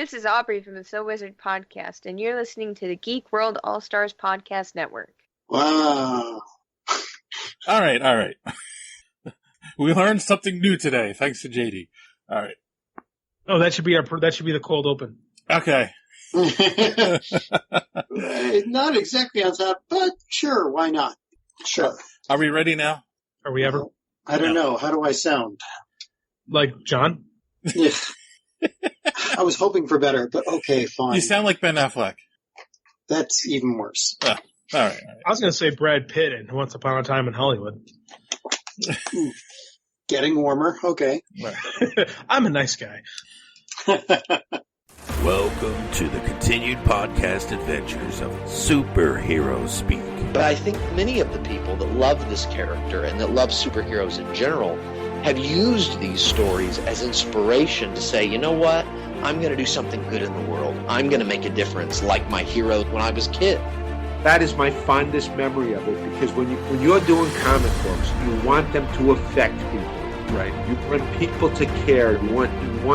This is Aubrey from the So Wizard podcast, and you're listening to the Geek World All-Stars Podcast Network. Wow. All right. We learned something new today, thanks to JD. All right. Oh, that should be the cold open. Okay. Not exactly on top, but sure, why not? Sure. Are we ready now? Are we ever? I don't know. How do I sound? Like John? Yeah. I was hoping for better, but okay, fine. You sound like Ben Affleck. That's even worse. All right. I was going to say Brad Pitt in Once Upon a Time in Hollywood. Getting warmer. Okay. I'm a nice guy. Welcome to the continued podcast adventures of Superhero Speak. But I think many of the people that love this character and that love superheroes in general have used these stories as inspiration to say, you know what, I'm going to do something good in the world. I'm going to make a difference like my hero when I was a kid. That is my fondest memory of it, because when you're doing comic books, you want them to affect people, right? You want people to care. You want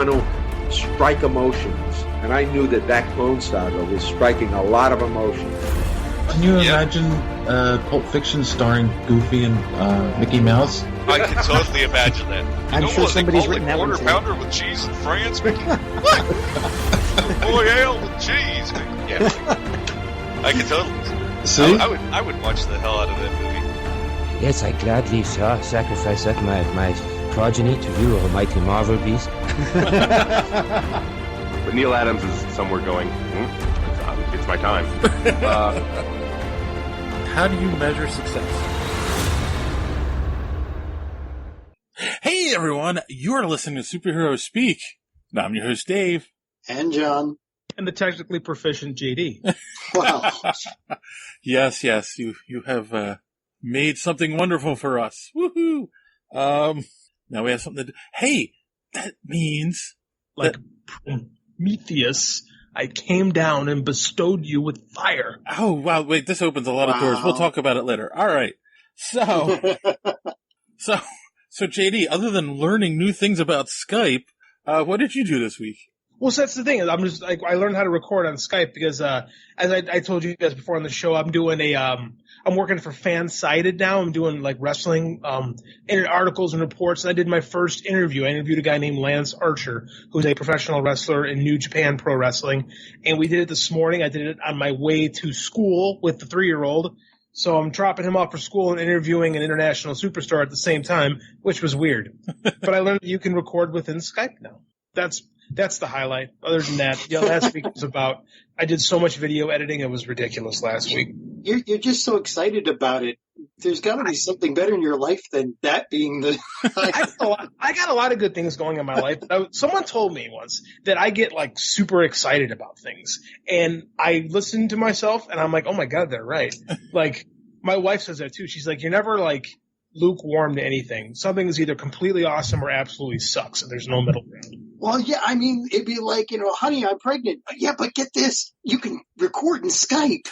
to strike emotions. And I knew that Clone Saga was striking a lot of emotions. Can you imagine Pulp Fiction starring Goofy and Mickey Mouse? I can totally imagine that. I'm sure somebody's written that one. Quarter pounder with cheese in France, Mickey? What? Boy, ale with cheese, Mickey. Yeah, I can totally. See? I would watch the hell out of that movie. Yes, I gladly sacrifice that my progeny to you, almighty Marvel beast. But Neil Adams is somewhere going, it's my time. How do you measure success? Hey everyone, you're listening to Superhero Speak. Now I'm your host Dave. And John. And the technically proficient JD. Wow. Yes, you have made something wonderful for us. Woohoo! Now we have something to do. Hey, that means like Prometheus, I came down and bestowed you with fire. Oh, wow, wait, this opens a lot of doors. We'll talk about it later. All right. So JD, other than learning new things about Skype, what did you do this week? Well, so that's the thing. I'm just like, I learned how to record on Skype because, as I told you guys before on the show, I'm doing I'm working for Fansided now. I'm doing like wrestling, articles and reports. And I did my first interview. I interviewed a guy named Lance Archer, who's a professional wrestler in New Japan Pro Wrestling. And we did it this morning. I did it on my way to school with the 3-year-old. So I'm dropping him off for school and interviewing an international superstar at the same time, which was weird. But I learned that you can record within Skype now. That's the highlight. Other than that, last week was about, I did so much video editing, it was ridiculous last week. You're just so excited about it. There's got to be something better in your life than that being the... I got a lot of good things going in my life. Someone told me once that I get like super excited about things. And I listened to myself and I'm like, oh my God, they're right. Like, my wife says that too. She's like, you're never like lukewarm to anything. Something is either completely awesome or absolutely sucks, and there's no middle ground. Well, yeah, I mean, it'd be like, honey, I'm pregnant. Yeah, but get this, you can record in Skype.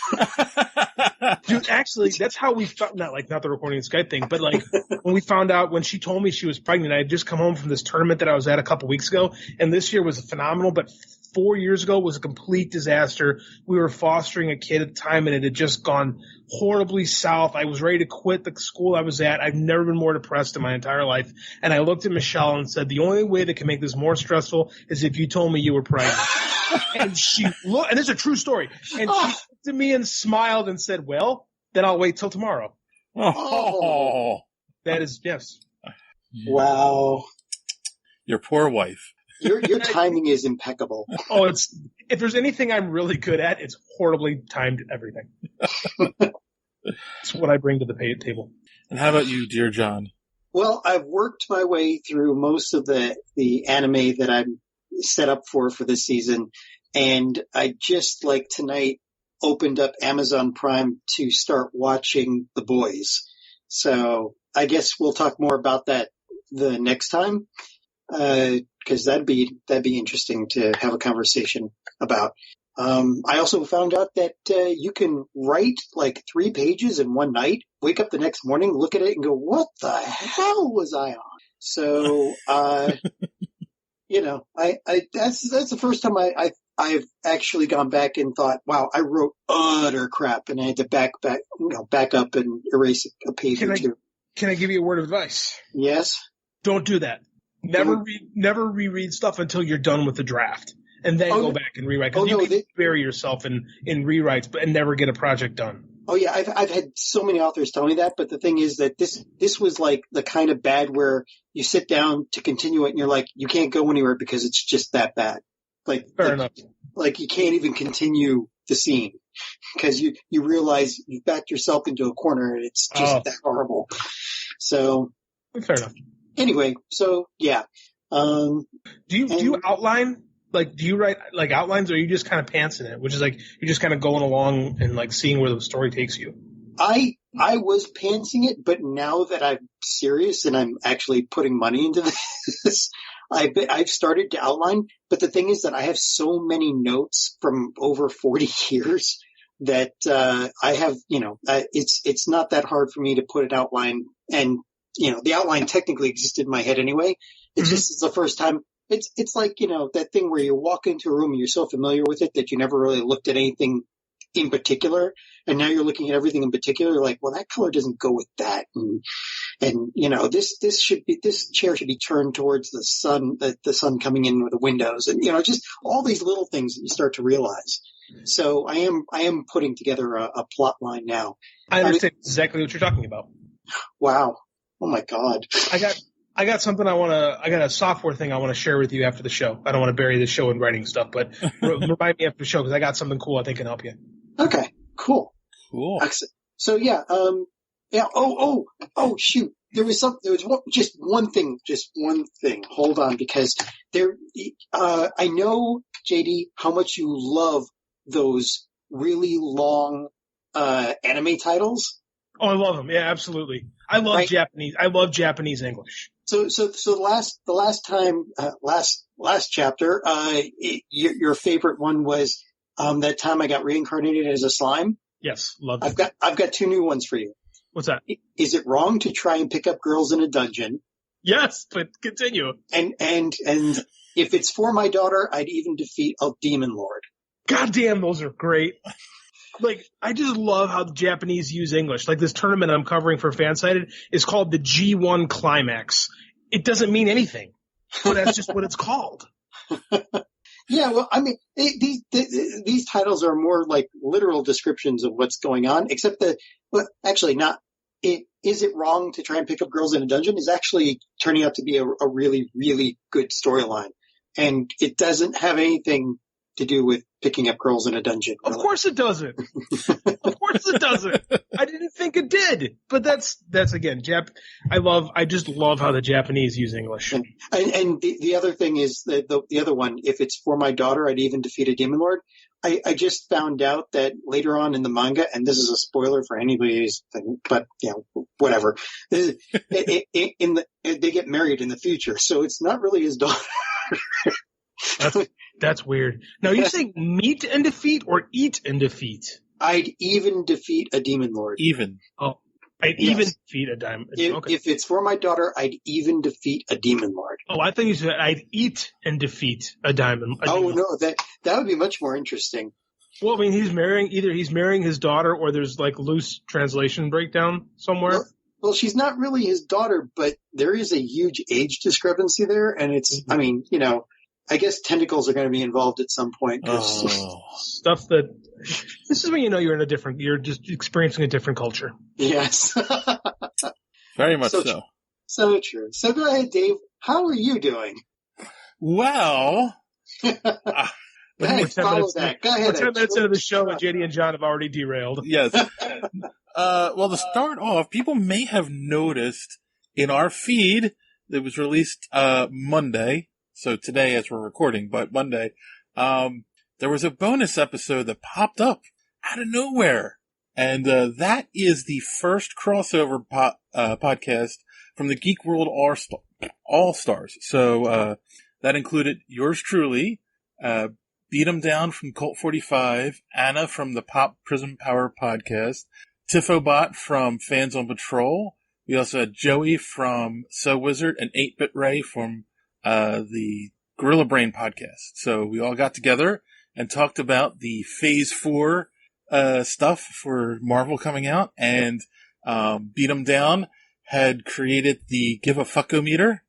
Dude, actually, that's how we found, not the recording in Skype thing, but like when we found out, when she told me she was pregnant, I had just come home from this tournament that I was at a couple weeks ago, and this year was phenomenal, but 4 years ago was a complete disaster. We were fostering a kid at the time, and it had just gone horribly south. I was ready to quit the school I was at. I've never been more depressed in my entire life. And I looked at Michelle and said, the only way that can make this more stressful is if you told me you were pregnant. And she looked, and it's a true story. And she looked at me and smiled and said, well, then I'll wait till tomorrow. Oh. That is, yes. Wow. Your poor wife. Your timing is impeccable. Oh, if there's anything I'm really good at, it's horribly timed everything. It's what I bring to the table. And how about you, dear John? Well, I've worked my way through most of the anime that I'm set up for this season, and I just like tonight opened up Amazon Prime to start watching The Boys. So I guess we'll talk more about that the next time. Because that'd be interesting to have a conversation about. I also found out that you can write like 3 pages in one night, wake up the next morning, look at it, and go, "What the hell was I on?" So, that's the first time I I've actually gone back and thought, wow, I wrote utter crap, and I had to back up and erase a page or two. Can I give you a word of advice? Yes. Don't do that. Never reread stuff until you're done with the draft, and then go back and rewrite. Because you can bury yourself in rewrites, and never get a project done. Oh yeah, I've had so many authors tell me that, but the thing is that this was like the kind of bad where you sit down to continue it, and you're like, you can't go anywhere because it's just that bad. Fair enough. Like you can't even continue the scene because you realize you've backed yourself into a corner and it's just that horrible. So fair enough. Anyway, so yeah. Do you outline? Like, do you write like outlines, or are you just kind of pantsing it, which is like you're just kind of going along and like seeing where the story takes you? I was pantsing it, but now that I'm serious and I'm actually putting money into this, I've started to outline. But the thing is that I have so many notes from over 40 years that I have, it's not that hard for me to put an outline, and the outline technically existed in my head anyway. It's just it's the first time. It's like, that thing where you walk into a room and you're so familiar with it that you never really looked at anything in particular. And now you're looking at everything in particular. You're like, well, that color doesn't go with that. And this chair should be turned towards the sun coming in with the windows, and, just all these little things that you start to realize. So I am putting together a plot line now. I understand exactly what you're talking about. Wow. Oh my God. I got something I got a software thing I want to share with you after the show. I don't want to bury the show in writing stuff, but remind me after the show because I got something cool I think can help you. Okay, cool. Excellent. So yeah, yeah. Oh, shoot. There was one thing. Hold on, because I know, JD, how much you love those really long, anime titles. Oh, I love them. Yeah, absolutely. I love Japanese. I love Japanese English. So the last chapter, your favorite one was, that time I got reincarnated as a slime. Yes. Love it. I've got two new ones for you. What's that? Is it wrong to try and pick up girls in a dungeon? Yes, but continue. And if it's for my daughter, I'd even defeat a demon lord. God damn, those are great. Like, I just love how the Japanese use English. Like, this tournament I'm covering for Fansided is called the G1 Climax. It doesn't mean anything, but that's just what it's called. Yeah, well, I mean, these titles are more like literal descriptions of what's going on, except actually not. Is it wrong to try and pick up girls in a dungeon is actually turning out to be a really, really good storyline. And it doesn't have anything to do with picking up girls in a dungeon. Of course it doesn't. Of course it doesn't. I didn't think it did. But that's again, I just love how the Japanese use English. And the other thing is the other one, if it's for my daughter, I'd even defeat a demon lord. I just found out that later on in the manga, and this is a spoiler for anybody's thing, but whatever. They get married in the future, so it's not really his daughter. That's weird. Now, are you saying meet and defeat or eat and defeat? I'd even defeat a demon lord. Even. Oh, I'd even defeat a diamond. Okay. If it's for my daughter, I'd even defeat a demon lord. Oh, I thought you said I'd eat and defeat a diamond. No, that would be much more interesting. Well, I mean, he's marrying his daughter, or there's like loose translation breakdown somewhere. Well, she's not really his daughter, but there is a huge age discrepancy there, and it's, I mean, I guess tentacles are going to be involved at some point. Stuff that this is when you're just experiencing a different culture. Yes. Very much so. So true. So go ahead, Dave. How are you doing? Well, go ahead, follow that. Go ahead. 10 minutes into the show, and JD and John have already derailed. Yes. Well, to start off, people may have noticed in our feed that was released Monday. So today as we're recording, but Monday, there was a bonus episode that popped up out of nowhere. And that is the first crossover podcast from the Geek World All-Stars. So that included yours truly, Beat 'em Down from Cult 45, Anna from the Pop Prism Power podcast, Tiffobot from Fans on Patrol. We also had Joey from So Wizard and 8-Bit Ray from the Gorilla Brain podcast. So we all got together and talked about the Phase 4 stuff for Marvel coming out, and Beat 'em Down had created the Give a Fuckometer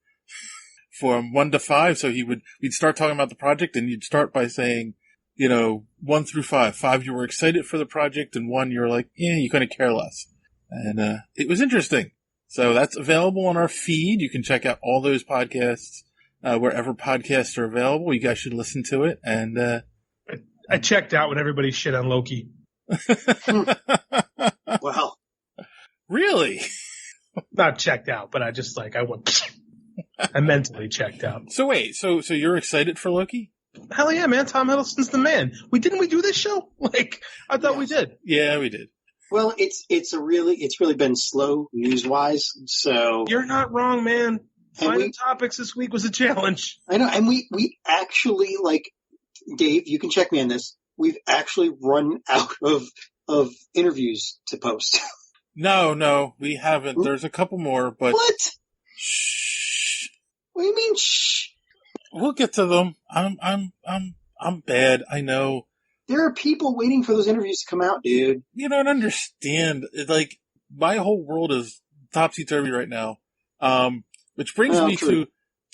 from 1 to 5. So we'd start talking about the project, and you'd start by saying, 1 through 5. 5, you were excited for the project, and 1, you're like, you couldn't care less. And it was interesting. So that's available on our feed. You can check out all those podcasts wherever podcasts are available. You guys should listen to it. And I checked out when everybody shit on Loki. Wow. Really? Not checked out, but I just I went. I mentally checked out. So wait, so you're excited for Loki? Hell yeah, man! Tom Hiddleston's the man. Didn't we do this show? I thought we did. Yeah, we did. Well, it's really been slow news wise. So you're not wrong, man. Finding topics this week was a challenge. I know, and we actually Dave. You can check me on this. We've actually run out of interviews to post. No, we haven't. There's a couple more, but what? Shh. What do you mean? Shh. We'll get to them. I'm bad. I know. There are people waiting for those interviews to come out, dude. You don't understand. My whole world is topsy-turvy right now. Which brings me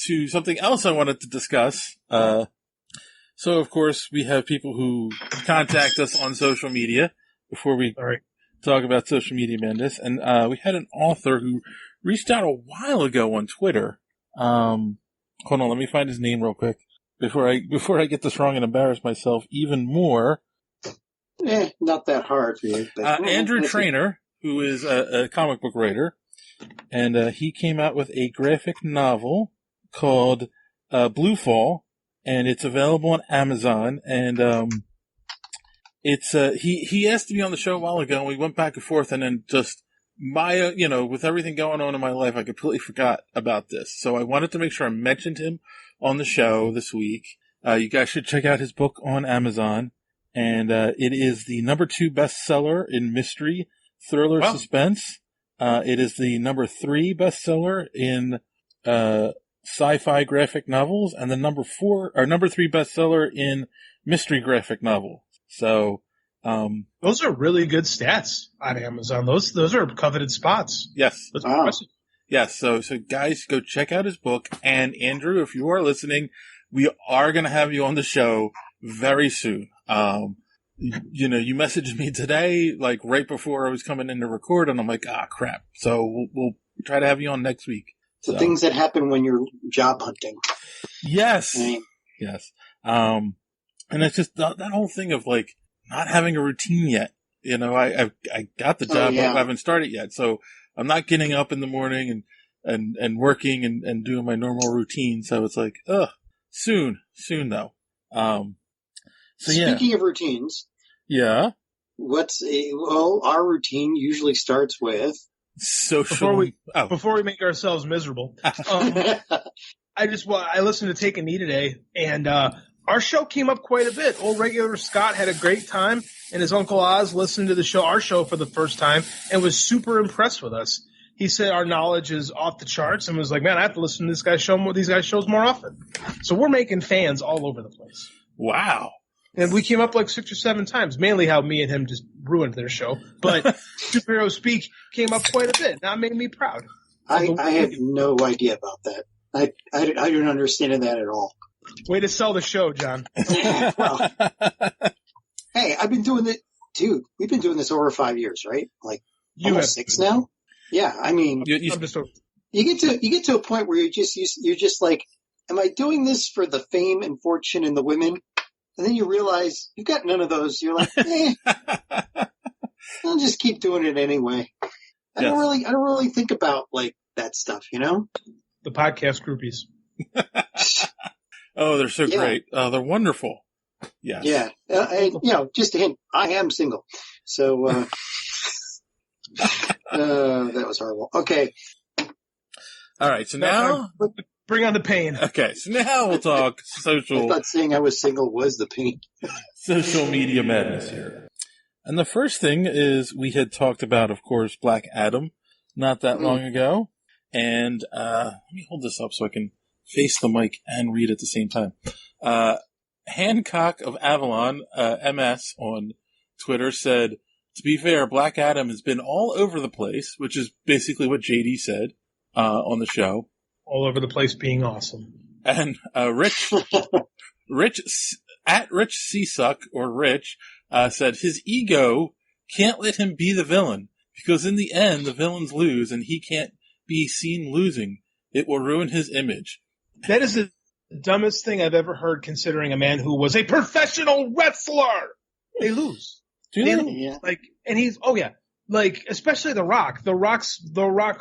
to something else I wanted to discuss. So, of course, we have people who contact us on social media before we talk about Social Media Madness. And we had an author who reached out a while ago on Twitter. Hold on, let me find his name real quick before I get this wrong and embarrass myself even more. Not that hard for you. Andrew Trainer, who is a comic book writer, and he came out with a graphic novel called Blue Fall, and it's available on Amazon. And it's he asked to be on the show a while ago, and we went back and forth, and then just with everything going on in my life, I completely forgot about this. So I wanted to make sure I mentioned him on the show this week. You guys should check out his book on Amazon. And it is the number 2 bestseller in mystery, thriller, suspense. It is the number 3 bestseller in sci-fi graphic novels, and the number 3 bestseller in mystery graphic novel. So those are really good stats on Amazon. Those are coveted spots. Yes. That's impressive. Yes. So guys, go check out his book. And Andrew, if you are listening, we are going to have you on the show very soon. You messaged me today, right before I was coming in to record, and I'm like, crap. So we'll try to have you on next week. The things that happen when you're job hunting. Yes. Yes. And it's just that whole thing of not having a routine yet. I got the job, but I haven't started yet. So I'm not getting up in the morning and working and doing my normal routine. So it's soon though. Speaking of routines. Yeah. Our routine usually starts with social. Before we make ourselves miserable. I listened to Take a Knee today, and our show came up quite a bit. Old regular Scott had a great time, and his Uncle Oz listened to our show for the first time and was super impressed with us. He said our knowledge is off the charts and was like, man, I have to listen to these guys' shows more often. So we're making fans all over the place. Wow. And we came up 6 or 7 times, mainly how me and him just ruined their show. But Superhero Speak came up quite a bit. That made me proud. I have no idea about that. I don't understand that at all. Way to sell the show, John. Well, hey, I've been doing it, dude. We've been doing this over 5 years, right? Almost 6 now. Yeah, I mean, you get to a point where you're just like, am I doing this for the fame and fortune and the women? And then you realize you've got none of those. You're like, I'll just keep doing it anyway. I don't really think about that stuff, The podcast groupies. Oh, they're so great. They're wonderful. Yes. Yeah. Just a hint. I am single. So, that was horrible. Okay. All right. So now bring on the pain. Okay. So now we'll talk social. I thought saying I was single was the pain. Social media madness here. And the first thing is we had talked about, of course, Black Adam not that long ago. And, let me hold this up so I can face the mic and read at the same time. Hancock of Avalon, MS, on Twitter said, to be fair, Black Adam has been all over the place, which is basically what JD said on the show. All over the place being awesome. And Rich Csuck, or Rich, said his ego can't let him be the villain, because in the end, the villains lose, and he can't be seen losing. It will ruin his image. That is the dumbest thing I've ever heard, considering a man who was a professional wrestler. They lose. Do they? Yeah. And he's, especially The Rock. The Rock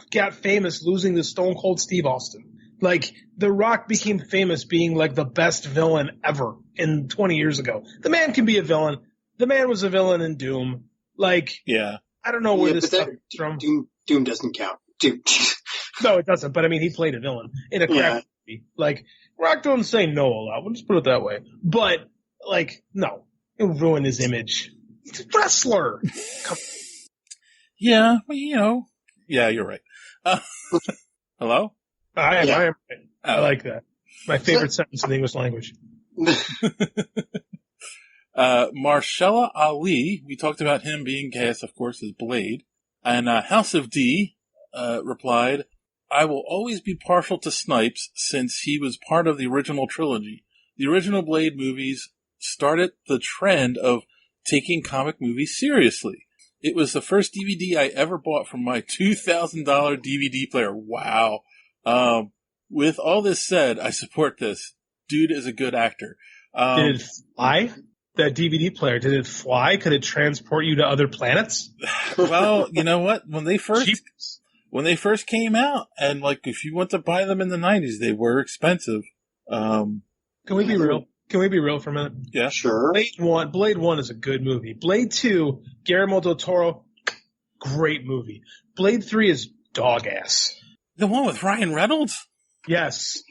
got famous losing to Stone Cold Steve Austin. The Rock became famous being, the best villain ever 20 years ago. The man can be a villain. The man was a villain in Doom. Yeah. I don't know where this stuff is from. Doom doesn't count. Doom. No, it doesn't. But, he played a villain in a crap movie. Rock don't say no a lot. We'll just put it that way. But, no. It'll ruin his image. He's a wrestler. Yeah, yeah, you're right. Hello? I am right. I like that. My favorite sentence in the English language. Marshala Ali, we talked about him being cast, of course, as Blade. And House of D replied, I will always be partial to Snipes since he was part of the original trilogy. The original Blade movies started the trend of taking comic movies seriously. It was the first DVD I ever bought from my $2,000 DVD player. Wow. With all this said, I support this. Dude is a good actor. Did it fly? That DVD player, did it fly? Could it transport you to other planets? Well, you know what? When they first came out, and if you want to buy them in the 90s, they were expensive. Can we be real? Can we be real for a minute? Yeah. Sure. Blade 1 is a good movie. Blade 2, Guillermo del Toro, great movie. Blade 3 is dog ass. The one with Ryan Reynolds? Yes.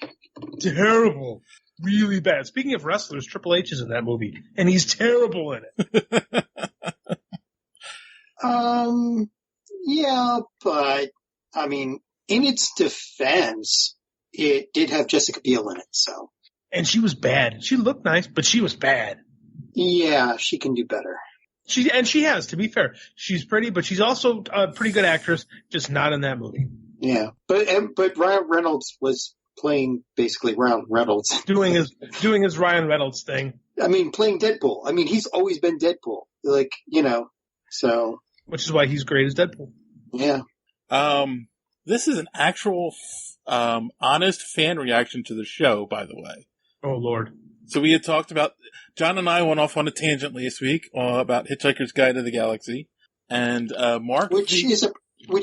Terrible. Really bad. Speaking of wrestlers, Triple H is in that movie, and he's terrible in it. Yeah, but, in its defense, it did have Jessica Biel in it, so. And she was bad. She looked nice, but she was bad. Yeah, she can do better. She has, to be fair. She's pretty, but she's also a pretty good actress, just not in that movie. Yeah, but Ryan Reynolds was playing basically Ryan Reynolds. doing his Ryan Reynolds thing. Playing Deadpool. He's always been Deadpool. So. Which is why he's great as Deadpool. Yeah. This is an actual, honest fan reaction to the show, by the way. Oh, Lord. So we had talked about, John and I went off on a tangent last week about Hitchhiker's Guide to the Galaxy. And, Mark. Which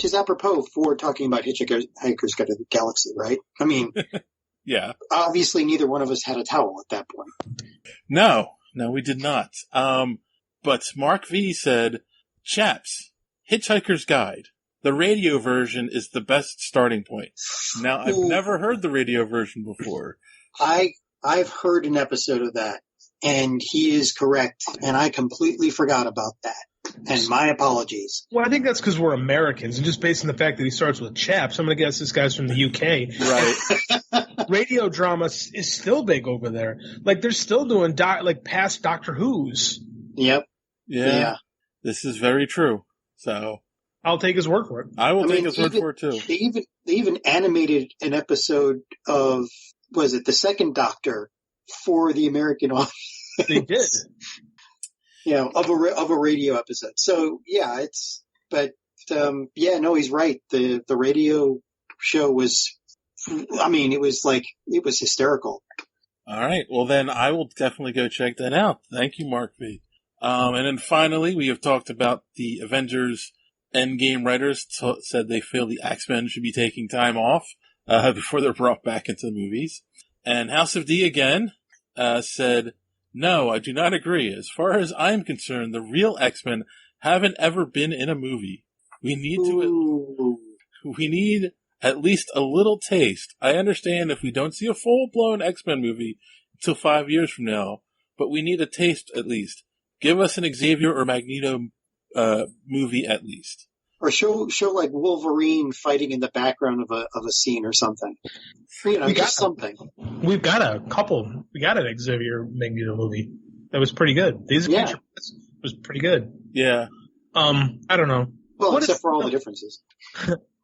is apropos for talking about Hitchhiker's Guide to the Galaxy, right? Yeah. Obviously neither one of us had a towel at that point. No, we did not. But Mark V said, chaps, Hitchhiker's Guide. The radio version is the best starting point. Now, I've never heard the radio version before. I've heard an episode of that, and he is correct, and I completely forgot about that. And my apologies. Well, I think that's because we're Americans, and just based on the fact that he starts with chaps, I'm going to guess this guy's from the UK. Right. Radio drama is still big over there. They're still doing past Doctor Who's. Yep. Yeah. This is very true. So I'll take his word for it. I will take his word for it too. They even animated an episode of, was it the Second Doctor, for the American audience? They did. Of a radio episode. So yeah, he's right. The radio show was, it was hysterical. All right. Well, then I will definitely go check that out. Thank you, Mark V. And then finally, we have talked about the Avengers Endgame writers said they feel the X-Men should be taking time off before they're brought back into the movies. And House of D again said, no, I do not agree. As far as I'm concerned, the real X-Men haven't ever been in a movie. We need at least a little taste. I understand if we don't see a full-blown X-Men movie until 5 years from now, but we need a taste at least. Give us an Xavier or Magneto movie at least. Or show like Wolverine fighting in the background of a scene or something. Just something. We've got a couple. We got an Xavier Magneto movie that was pretty good. These was pretty good. Yeah. I don't know. Well, except for all the differences.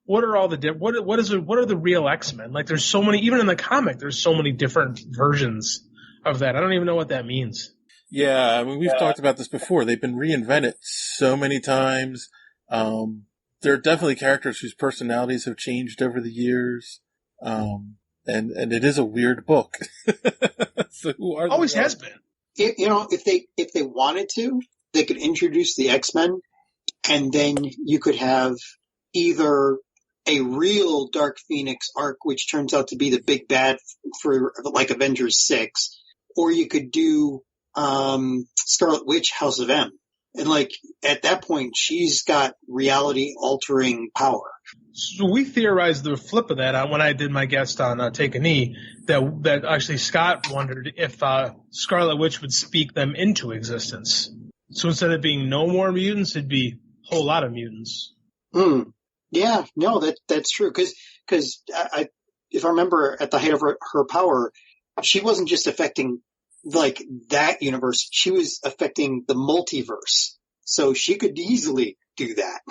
What are all the what are the real X-Men? Like, there's so many. Even in the comic, there's so many different versions of that. I don't even know what that means. Yeah, I mean, we've talked about this before. They've been reinvented so many times. There are definitely characters whose personalities have changed over the years. And it is a weird book. So who are always has been. If they wanted to, they could introduce the X-Men, and then you could have either a real Dark Phoenix arc, which turns out to be the big bad for like Avengers 6, or you could do Scarlet Witch, House of M. And like at that point, she's got reality-altering power. So we theorized the flip of that when I did my guest on Take a Knee, that actually Scott wondered if Scarlet Witch would speak them into existence. So instead of being no more mutants, it'd be a whole lot of mutants. Yeah, no, that's true. Because if I remember, at the height of her power, she wasn't just affecting like that universe, she was affecting the multiverse. So she could easily do that.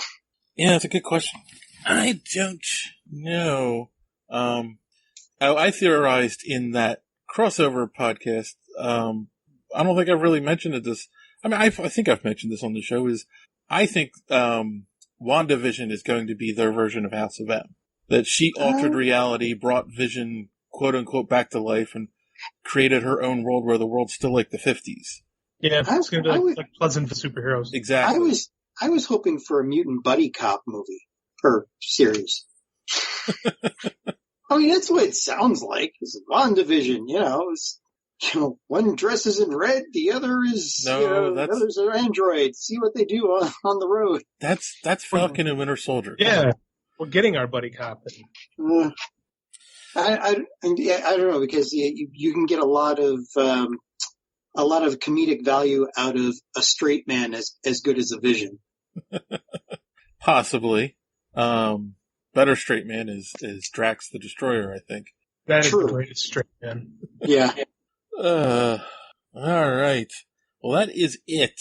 Yeah, that's a good question. I don't know. I theorized in that crossover podcast. I don't think I've really mentioned this. I mean, I think I've mentioned this on the show. I think WandaVision is going to be their version of House of M. That she altered reality, brought Vision, quote unquote, back to life, and created her own world where the world's still like the 50s. Yeah, it's going to be like Pleasant for superheroes. Exactly. I was hoping for a mutant buddy cop movie or series. I mean, that's what it sounds like. It's WandaVision, one dresses in red, the other is the others are androids. See what they do on the road. That's Falcon and Winter Soldier. Yeah, we're getting our buddy cop. I don't know, because you can get a lot of comedic value out of a straight man as good as a Vision. Possibly. Better straight man is Drax the Destroyer, I think. That is the greatest straight man. Yeah. All right. Well, that is it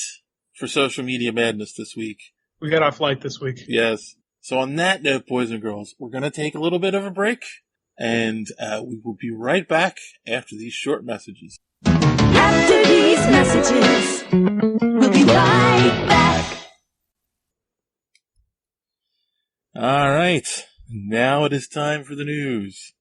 for Social Media Madness this week. We got off light this week. Yes. So on that note, boys and girls, we're going to take a little bit of a break, and we will be right back after these short messages. After these messages, we'll be right back. All right. Now it is time for the news.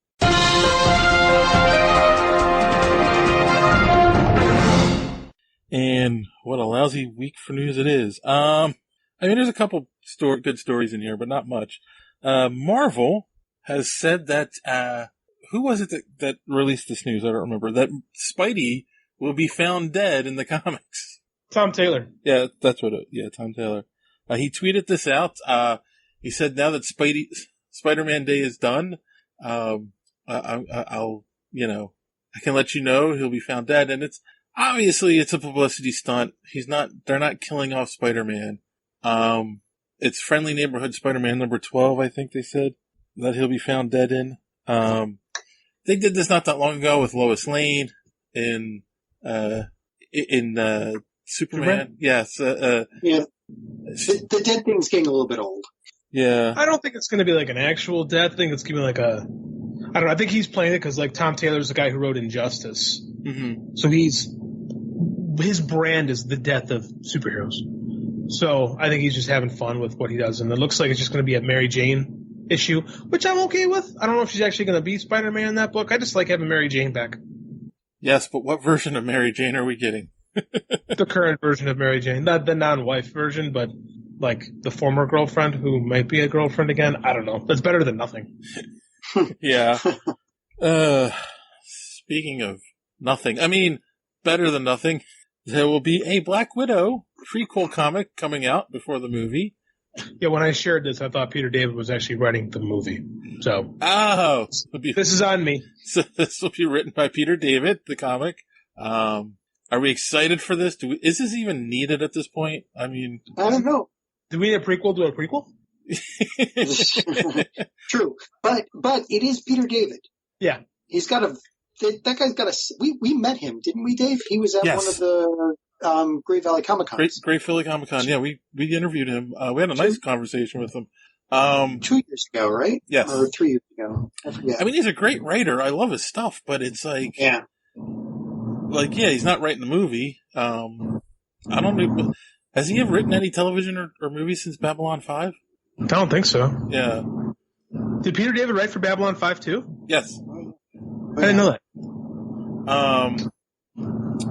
And what a lousy week for news it is. I mean, there's a couple good stories in here, but not much. Marvel has said that, who was it that released this news? I don't remember. That Spidey will be found dead in the comics. Tom Taylor. Yeah, that's what Tom Taylor. He tweeted this out. He said now that Spider-Man Day is done, I'll, I can let you know he'll be found dead. And it's a publicity stunt. They're not killing off Spider-Man. It's Friendly Neighborhood Spider-Man number 12, I think they said, that he'll be found dead in. They did this not that long ago with Lois Lane in Superman. Yes. Yeah. The dead thing's getting a little bit old. Yeah. I don't think it's going to be like an actual death thing. It's going to be like I don't know. I think he's playing it because like Tom Taylor's the guy who wrote Injustice. Mm-hmm. So his brand is the death of superheroes. So I think he's just having fun with what he does. And it looks like it's just going to be a Mary Jane issue, which I'm okay with. I don't know if she's actually going to be Spider-Man in that book. I just like having Mary Jane back. Yes, but what version of Mary Jane are we getting? The current version of Mary Jane. Not the non-wife version, but like the former girlfriend who might be a girlfriend again. I don't know. That's better than nothing. Yeah. Speaking of nothing, I mean, better than nothing, there will be a Black Widow prequel comic coming out before the movie. Yeah, when I shared this, I thought Peter David was actually writing the movie. So, this is on me. So this will be written by Peter David, the comic. Are we excited for this? Is this even needed at this point? I mean, I don't know. Do we need a prequel to a prequel? True, but it is Peter David. Yeah, he's got that guy's got we met him, didn't we, Dave? He was at one of the Great Valley Comic Cons. Great Philly Comic Con. Yeah, we interviewed him. We had a nice conversation with him. 2 years ago, right? Yes. Or 3 years ago. I forget. I mean, he's a great writer. I love his stuff, but it's like, he's not writing the movie. I don't know. Has he ever written any television or movies since Babylon 5? I don't think so. Yeah. Did Peter David write for Babylon 5 too? Yes. I didn't know that.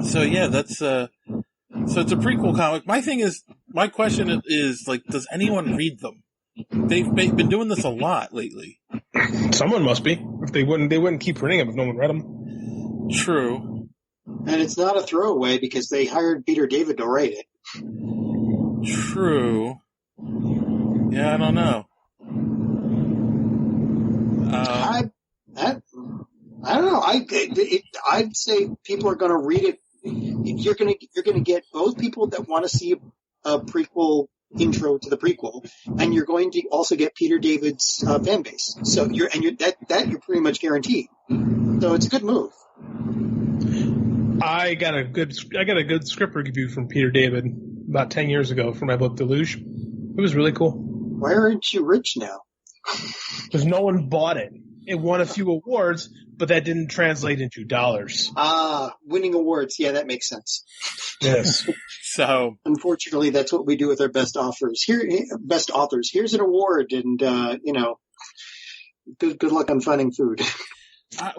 So yeah, that's so it's a prequel comic. My question is like, does anyone read them? They've been doing this a lot lately. Someone must be. If they wouldn't keep printing them if no one read them. True. And it's not a throwaway because they hired Peter David to write it. True. Yeah, I don't know. I don't know. I'd say people are going to read it. You're going to get both people that want to see a prequel intro to the prequel, and you're going to also get Peter David's fan base. So you're pretty much guaranteed. So it's a good move. I got a good script review from Peter David about 10 years ago for my book Deluge. It was really cool. Why aren't you rich now? Because no one bought it. It won a few awards, but that didn't translate into dollars. Winning awards. Yeah, that makes sense. Yes. So unfortunately, that's what we do with our best authors. Here's an award, and good luck on finding food. I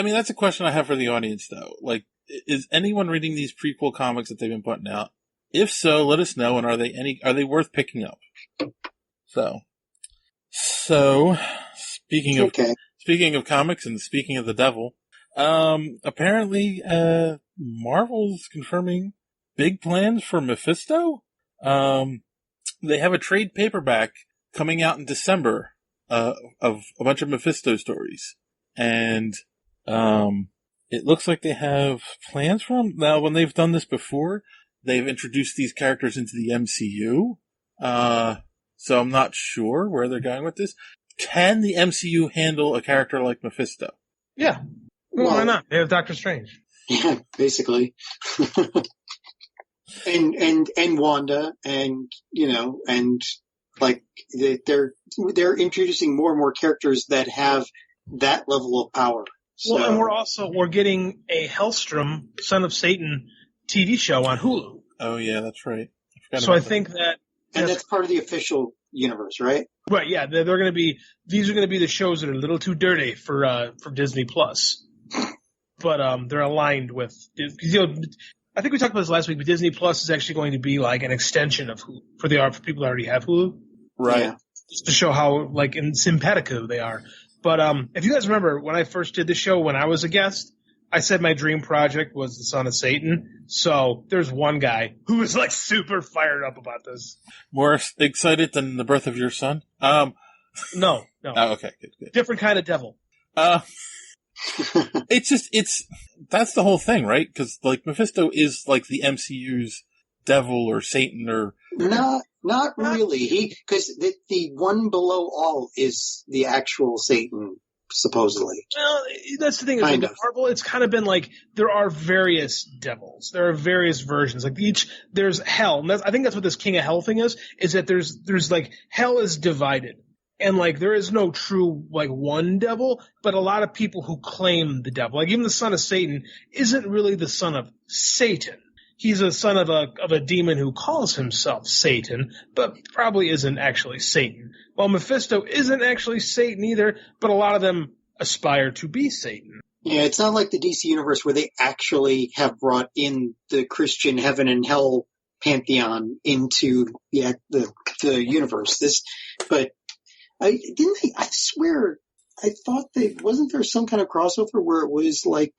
mean, that's a question I have for the audience, though. Like, is anyone reading these prequel comics that they've been putting out? If so, let us know. And are they worth picking up? So speaking of comics and speaking of the devil, apparently Marvel's confirming big plans for Mephisto. They have a trade paperback coming out in December of a bunch of Mephisto stories. And it looks like they have plans for them. Now, when they've done this before, they've introduced these characters into the MCU. So I'm not sure where they're going with this. Can the MCU handle a character like Mephisto? Yeah. Well, why not? They have Doctor Strange. Yeah, basically. and Wanda, and like they're introducing more and more characters that have that level of power. So. Well, and we're getting a Hellstrom, Son of Satan TV show on Hulu. Oh yeah, that's right. I think that, and that's part of the official universe, right? Right. Yeah, these are going to be the shows that are a little too dirty for Disney Plus, but they're aligned with. I think we talked about this last week, but Disney Plus is actually going to be like an extension of Hulu for people that already have Hulu. Right. Yeah. Just to show how in simpatico they are. But if you guys remember when I first did the show when I was a guest, I said my dream project was the Son of Satan. So there's one guy who was like super fired up about this. More excited than the birth of your son? No. Oh, okay, good. Different kind of devil. That's the whole thing, right? Because like Mephisto is like the MCU's devil or Satan or not really. Because the one below all is the actual Satan, supposedly. Well, that's the thing. Is with Marvel, it's kind of been like there are various devils. There are various versions. Like there's hell. And I think that's what this King of Hell thing is that there's like hell is divided. And like there is no true like one devil, but a lot of people who claim the devil, like even the son of Satan, isn't really the son of Satan. He's a son of a demon who calls himself Satan, but probably isn't actually Satan. Well, Mephisto isn't actually Satan either, but a lot of them aspire to be Satan. Yeah, it's not like the DC universe where they actually have brought in the Christian heaven and hell pantheon into the universe. I swear, I thought wasn't there some kind of crossover where it was like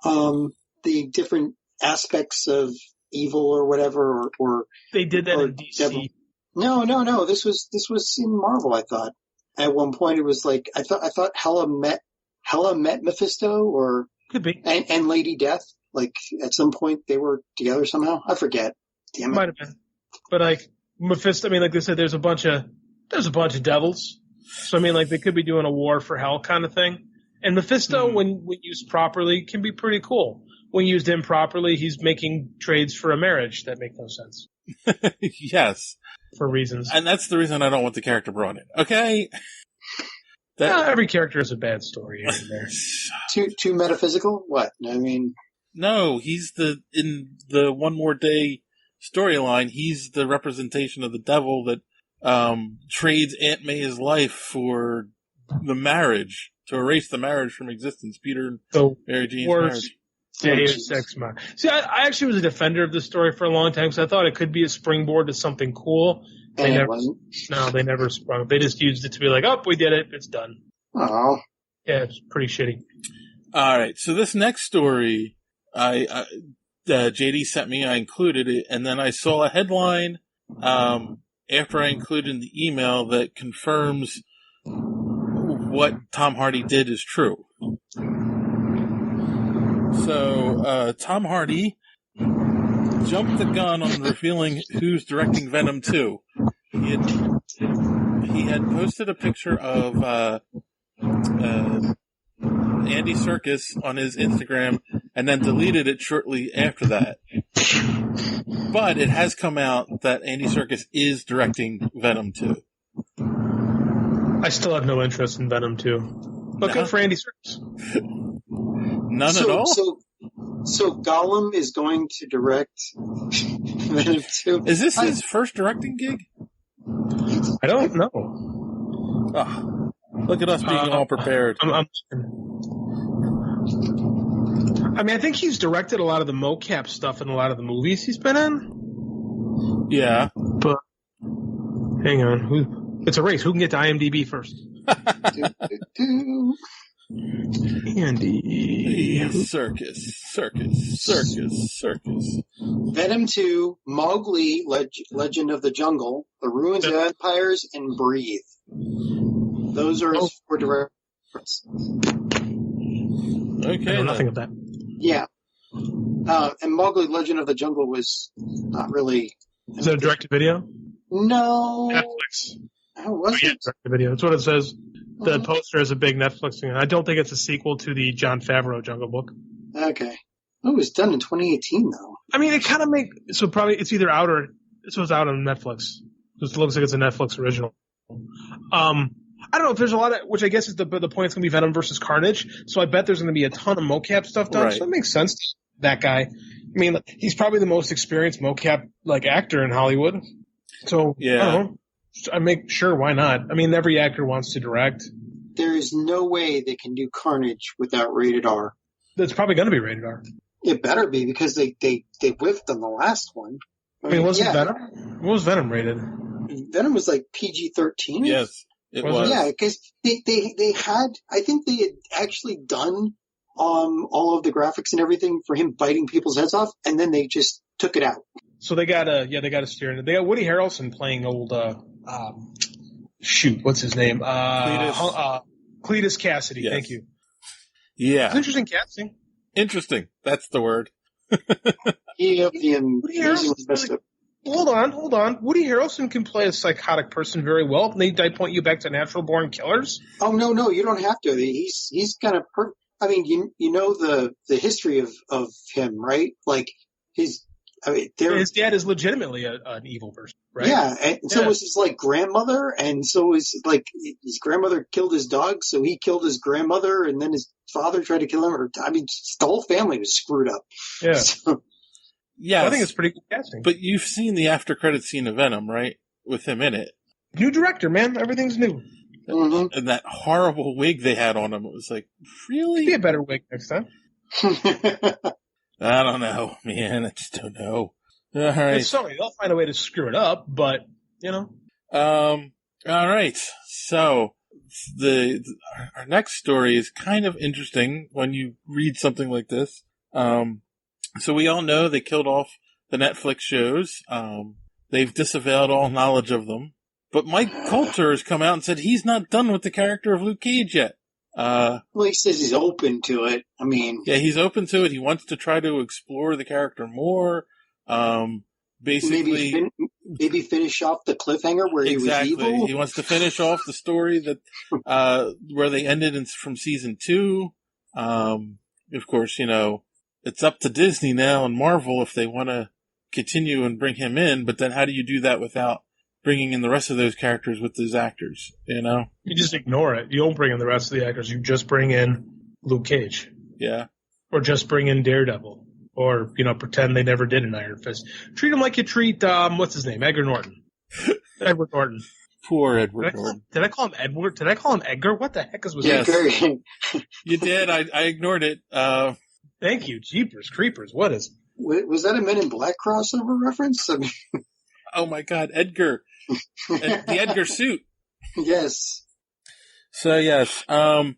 the different aspects of evil or whatever, or they did that in DC. Devil. No. This was in Marvel. I thought at one point it was like I thought Hela met Mephisto, or could be, and Lady Death. Like at some point they were together somehow. I forget. Damn it. Might have been, but like Mephisto. I mean, like they said, there's a bunch of there's a bunch of devils. So, I mean, like, they could be doing a war for hell kind of thing. And Mephisto, when used properly, can be pretty cool. When used improperly, he's making trades for a marriage that make no sense. Yes. For reasons. And that's the reason I don't want the character brought in. Okay? Every character has a bad story here and there. Too metaphysical? What? I mean... No, he's in the One More Day storyline, he's the representation of the devil that trades Aunt May's life for the marriage, to erase the marriage from existence. Peter and Mary Jane's marriage. Deus Ex Machina. See, I actually was a defender of this story for a long time because I thought it could be a springboard to something cool. They never sprung. They just used it to be like, oh, we did it. It's done. Oh. Yeah, it's pretty shitty. All right. So this next story, JD sent me. I included it, and then I saw a headline after I included in the email that confirms what Tom Hardy did is true. So Tom Hardy jumped the gun on revealing who's directing Venom 2. He had posted a picture of Andy Serkis on his Instagram and then deleted it shortly after that. But it has come out that Andy Serkis is directing Venom 2. I still have no interest in Venom 2. But good for Andy Serkis. None at all? So Gollum is going to direct Venom 2? Is this his first directing gig? I don't know. Oh, look at us being all prepared. I mean, I think he's directed a lot of the mocap stuff in a lot of the movies he's been in. Yeah. But, hang on. It's a race. Who can get to IMDb first? Andy Serkis. Venom 2, Mowgli, Legend of the Jungle, The Ruins of Empires, and Breathe. Those are his 4 directors. Okay. I know nothing of that. Yeah. And Mowgli, Legend of the Jungle was not really... Is that a direct-to-video? No. Netflix. Oh, was it? Direct-to-video. That's what it says. The poster is a big Netflix thing. I don't think it's a sequel to the Jon Favreau Jungle Book. Okay. Oh, it was done in 2018, though. I mean, it kind of so probably it's either out or it's out on Netflix. It looks like it's a Netflix original. I don't know if there's a lot of, which I guess is the point. It's going to be Venom versus Carnage. So I bet there's going to be a ton of mocap stuff done. Right. So it makes sense. That guy. I mean, he's probably the most experienced mocap actor in Hollywood. So yeah. I don't know. I make sure, why not? I mean, every actor wants to direct. There is no way they can do Carnage without rated R. It's probably going to be rated R. It better be, because they whiffed on the last one. I mean, wasn't Venom? What was Venom rated? Venom was like PG-13. Yes, it was. Yeah, because they had, I think they had actually done all of the graphics and everything for him biting people's heads off, and then they just took it out. So they got to steer it. They got Woody Harrelson playing old, what's his name? Cletus Cassidy. Yes. Thank you. Yeah. It's interesting casting. Interesting. That's the word. Hold on. Woody Harrelson can play a psychotic person very well. Need I point you back to Natural Born Killers? Oh, no, you don't have to. He's kind of I mean, you know the history of him, right? Like his dad is legitimately an evil person, right? Yeah, and so was his grandmother, and so was his grandmother killed his dog, so he killed his grandmother, and then his father tried to kill him. The whole family was screwed up. Yeah. So, yeah, I think it's pretty good casting. But you've seen the after credit scene of Venom, right? With him in it. New director, man. Everything's new. Mm-hmm. And that horrible wig they had on him, it was like, really? Could be a better wig next time. I don't know, man. I just don't know. All right. It's Sony. They'll find a way to screw it up, but, all right. So, our next story is kind of interesting when you read something like this. So we all know they killed off the Netflix shows. They've disavowed all knowledge of them. But Mike Coulter has come out and said he's not done with the character of Luke Cage yet. Well, he says he's open to it. I mean... Yeah, he's open to it. He wants to try to explore the character more. Basically, maybe finish off the cliffhanger where he was evil. He wants to finish off the story that where they ended from season 2. Of course, it's up to Disney now and Marvel if they want to continue and bring him in. But then, how do you do that without bringing in the rest of those characters with those actors? You just ignore it. You don't bring in the rest of the actors. You just bring in Luke Cage. Yeah. Or just bring in Daredevil. Or, pretend they never did an Iron Fist. Treat him like you treat, what's his name? Edgar Norton. Edward Norton. Poor Edward Norton. Did I call him Edward? Did I call him Edgar? What the heck is with yes. that? You did. I ignored it. Thank you. Jeepers Creepers. What is... Was that a Men in Black crossover reference? I mean... Oh my God, Edgar. The Edgar suit. Yes. So, yes. I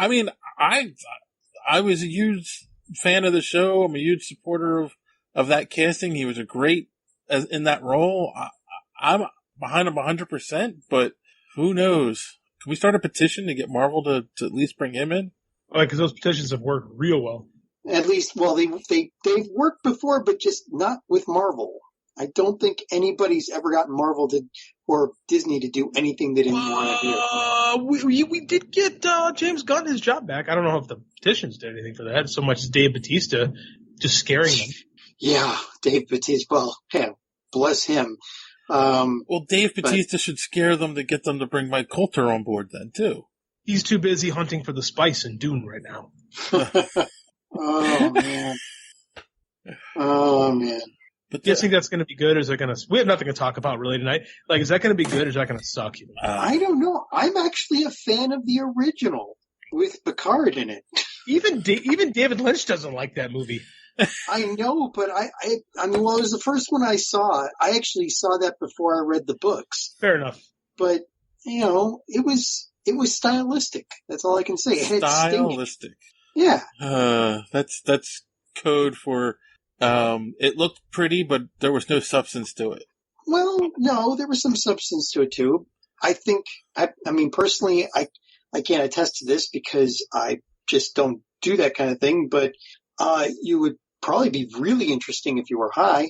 mean, I was a huge fan of the show. I'm a huge supporter of that casting. He was a great in that role. I'm behind him 100%, but who knows? Can we start a petition to get Marvel to at least bring him in? Because those petitions have worked real well. At least, well, they've worked before, but just not with Marvel. I don't think anybody's ever gotten Marvel or Disney to do anything they didn't want to do. We did get James Gunn his job back. I don't know if the petitions did anything for that so much as Dave Bautista just scaring them. Yeah, Dave Bautista. Well, yeah, bless him. Well, Dave Bautista should scare them to get them to bring Mike Coulter on board then, too. He's too busy hunting for the spice in Dune right now. Oh, man. Oh, man. But do you think that's going to be good, or is it going to... We have nothing to talk about really tonight. Like, is that going to be good, or is that going to suck? I don't know. I'm actually a fan of the original with Picard in it. Even David Lynch doesn't like that movie. I know, but I mean, well, it was the first one I saw. I actually saw that before I read the books. Fair enough. But, it was stylistic. That's all I can say. Stylistic. Yeah. That's code for... it looked pretty, but there was no substance to it. Well, no, there was some substance to it too. I think, I mean, personally, I can't attest to this because I just don't do that kind of thing, but, you would probably be really interesting if you were high.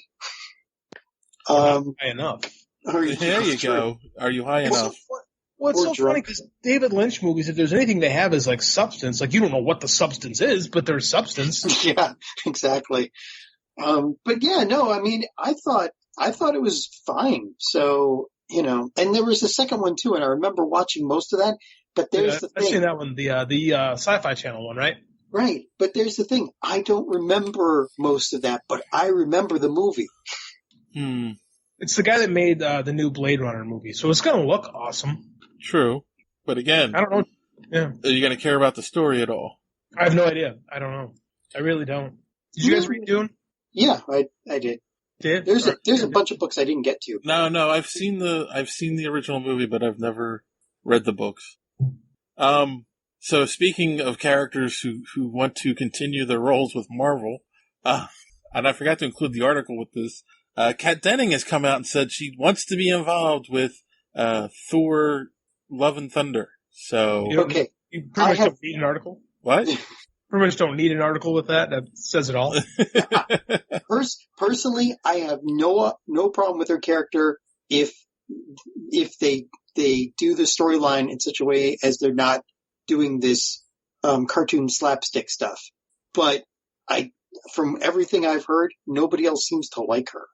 High enough. There you go. Are you high enough? What's so funny because David Lynch movies, if there's anything they have is like substance, like you don't know what the substance is, but there's substance. Yeah, exactly. But yeah, no, I mean, I thought it was fine. So, and there was a second one too, and I remember watching most of that, but there's the thing. I've seen that one, the Sci-Fi Channel one, right? Right. But there's the thing. I don't remember most of that, but I remember the movie. It's the guy that made the new Blade Runner movie, so it's going to look awesome. True. But again, I don't know. Yeah. Are you going to care about the story at all? I have no idea. I don't know. I really don't. Did you guys read Dune? Yeah, I did. There's a bunch of books I didn't get to. No, I've seen the original movie, but I've never read the books. So speaking of characters who want to continue their roles with Marvel, and I forgot to include the article with this, Kat Denning has come out and said she wants to be involved with Thor: Love and Thunder. So okay, you pretty much don't need an article. What? Pretty much don't need an article with that. That says it all. Personally, I have no problem with her character if they do the storyline in such a way as they're not doing this cartoon slapstick stuff. But from everything I've heard, nobody else seems to like her.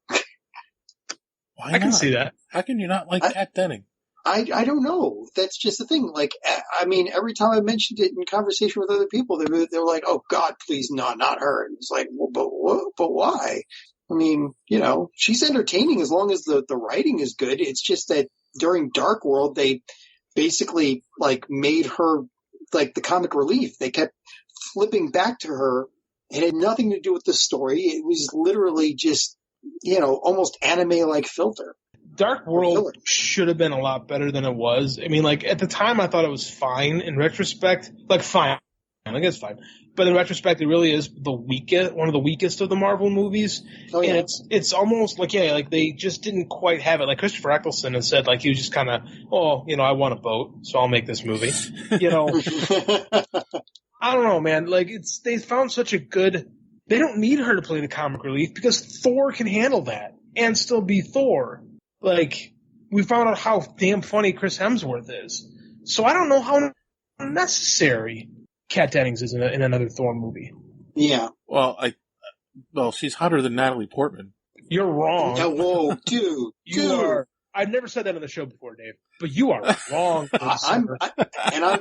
Why I can see that. How can you not like Kat Denning? I don't know. That's just the thing. Like, I mean, every time I mentioned it in conversation with other people, they're like, "Oh God, please, no, not her." And it's like, well, but why? I mean, she's entertaining as long as the writing is good. It's just that during Dark World, they basically like made her like the comic relief. They kept flipping back to her. It had nothing to do with the story. It was literally just, almost anime-like filter. Dark World should have been a lot better than it was. I mean, like, at the time, I thought it was fine. In retrospect, fine. I guess fine. But in retrospect, it really is one of the weakest of the Marvel movies. Oh, yeah. And it's almost like, they just didn't quite have it. Like Christopher Eccleston has said, like, he was just kind of, I want a boat, so I'll make this movie. I don't know, man. Like, they found such a good... They don't need her to play the comic relief because Thor can handle that. and still be Thor. Like, we found out how damn funny Chris Hemsworth is. So I don't know how necessary Kat Dennings is in another Thor movie. Yeah. Well, she's hotter than Natalie Portman. You're wrong. Yeah, whoa, dude. You are. I've never said that on the show before, Dave, but you are wrong. I'm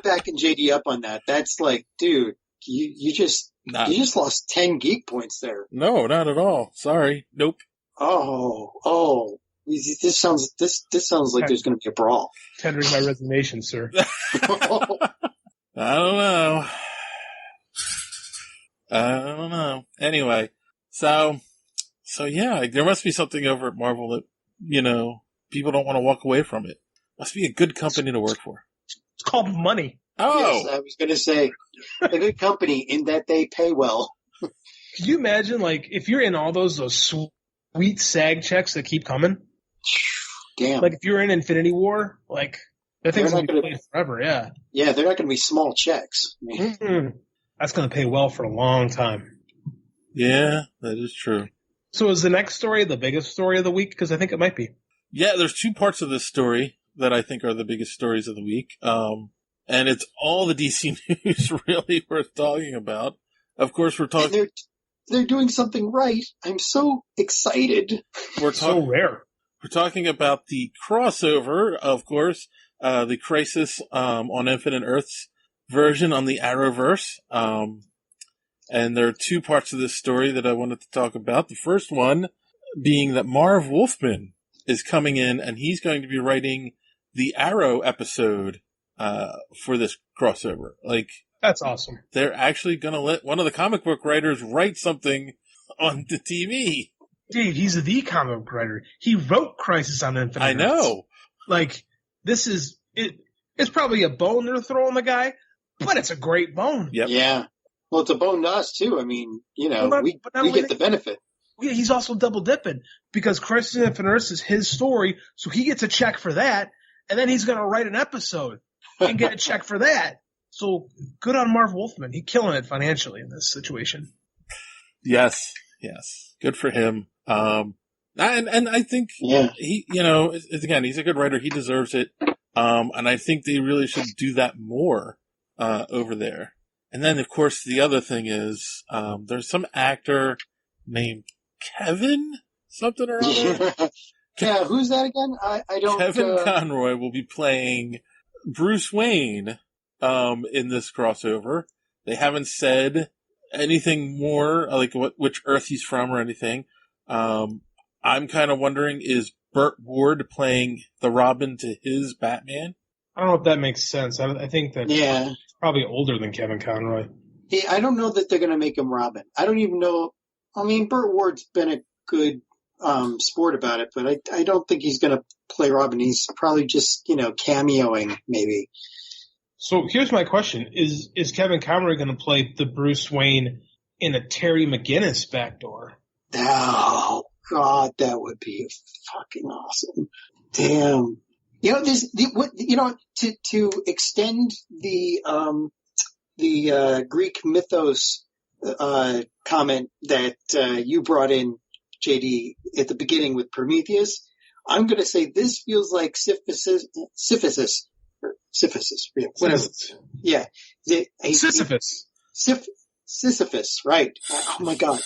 backing JD up on that. That's like, dude, you just lost 10 geek points there. No, not at all. Sorry. Nope. Oh. This sounds like there's going to be a brawl. Tendering my resignation, sir. I don't know. Anyway, so yeah, there must be something over at Marvel that, people don't want to walk away from it. Must be a good company to work for. It's called money. Oh. Yes, I was going to say, a good company in that they pay well. Can you imagine, like, if you're in all those sweet SAG checks that keep coming? Damn. Like, if you're in Infinity War, like, that thing's going to be played forever, yeah. Yeah, they're not going to be small checks. That's going to pay well for a long time. Yeah, that is true. So is the next story the biggest story of the week? Because I think it might be. Yeah, there's two parts of this story that I think are the biggest stories of the week. And it's all the DC news really worth talking about. Of course, we're talking... They're doing something right. I'm so excited. So rare. We're talking about the crossover, of course, the Crisis on Infinite Earths version on the Arrowverse. And there are two parts of this story that I wanted to talk about. The first one being that Marv Wolfman is coming in, and he's going to be writing the Arrow episode for this crossover. Like, that's awesome. They're actually going to let one of the comic book writers write something on the TV. Dave, he's the comic book writer. He wrote Crisis on Infinite Earths. I know. Like, this is it. It's probably a bone they're throwing the guy, but it's a great bone. Yep. Yeah. Well, it's a bone to us too. I mean, we get the benefit. Yeah, he's also double dipping because Crisis on Infinite Earths is his story, so he gets a check for that, and then he's going to write an episode and get a check for that. So good on Marv Wolfman. He's killing it financially in this situation. Yes. Good for him. And I think he, again, he's a good writer. He deserves it. And I think they really should do that more over there. And then, of course, the other thing is there's some actor named Kevin something or other. Yeah, who's that again? I don't. Kevin Conroy will be playing Bruce Wayne in this crossover. They haven't said anything more, like which Earth he's from or anything. I'm kind of wondering, is Burt Ward playing the Robin to his Batman? I don't know if that makes sense. I think that he's probably older than Kevin Conroy. Yeah, I don't know that they're going to make him Robin. I don't even know. I mean, Burt Ward's been a good sport about it, but I don't think he's going to play Robin. He's probably just, cameoing, maybe. So here's my question. Is Kevin Conroy going to play the Bruce Wayne in a Terry McGinnis backdoor? Oh, God, that would be fucking awesome. Damn. To extend the Greek mythos comment that you brought in, JD, at the beginning with Prometheus, I'm going to say this feels like Sisyphus, whatever. Yeah. Sisyphus. Sisyphus, right. Oh my God.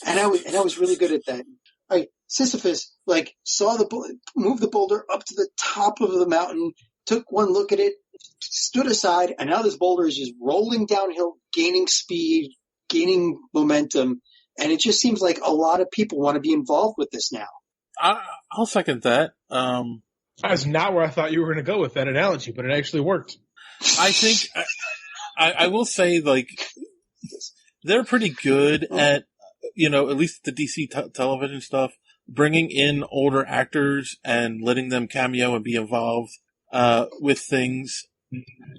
And I was really good at that. Right. Sisyphus, saw move the boulder up to the top of the mountain, took one look at it, stood aside, and now this boulder is just rolling downhill, gaining speed, gaining momentum. And it just seems like a lot of people want to be involved with this now. I'll second that. That's not where I thought you were going to go with that analogy, but it actually worked. I think I will say, they're pretty good at, at least the DC television stuff, bringing in older actors and letting them cameo and be involved with things.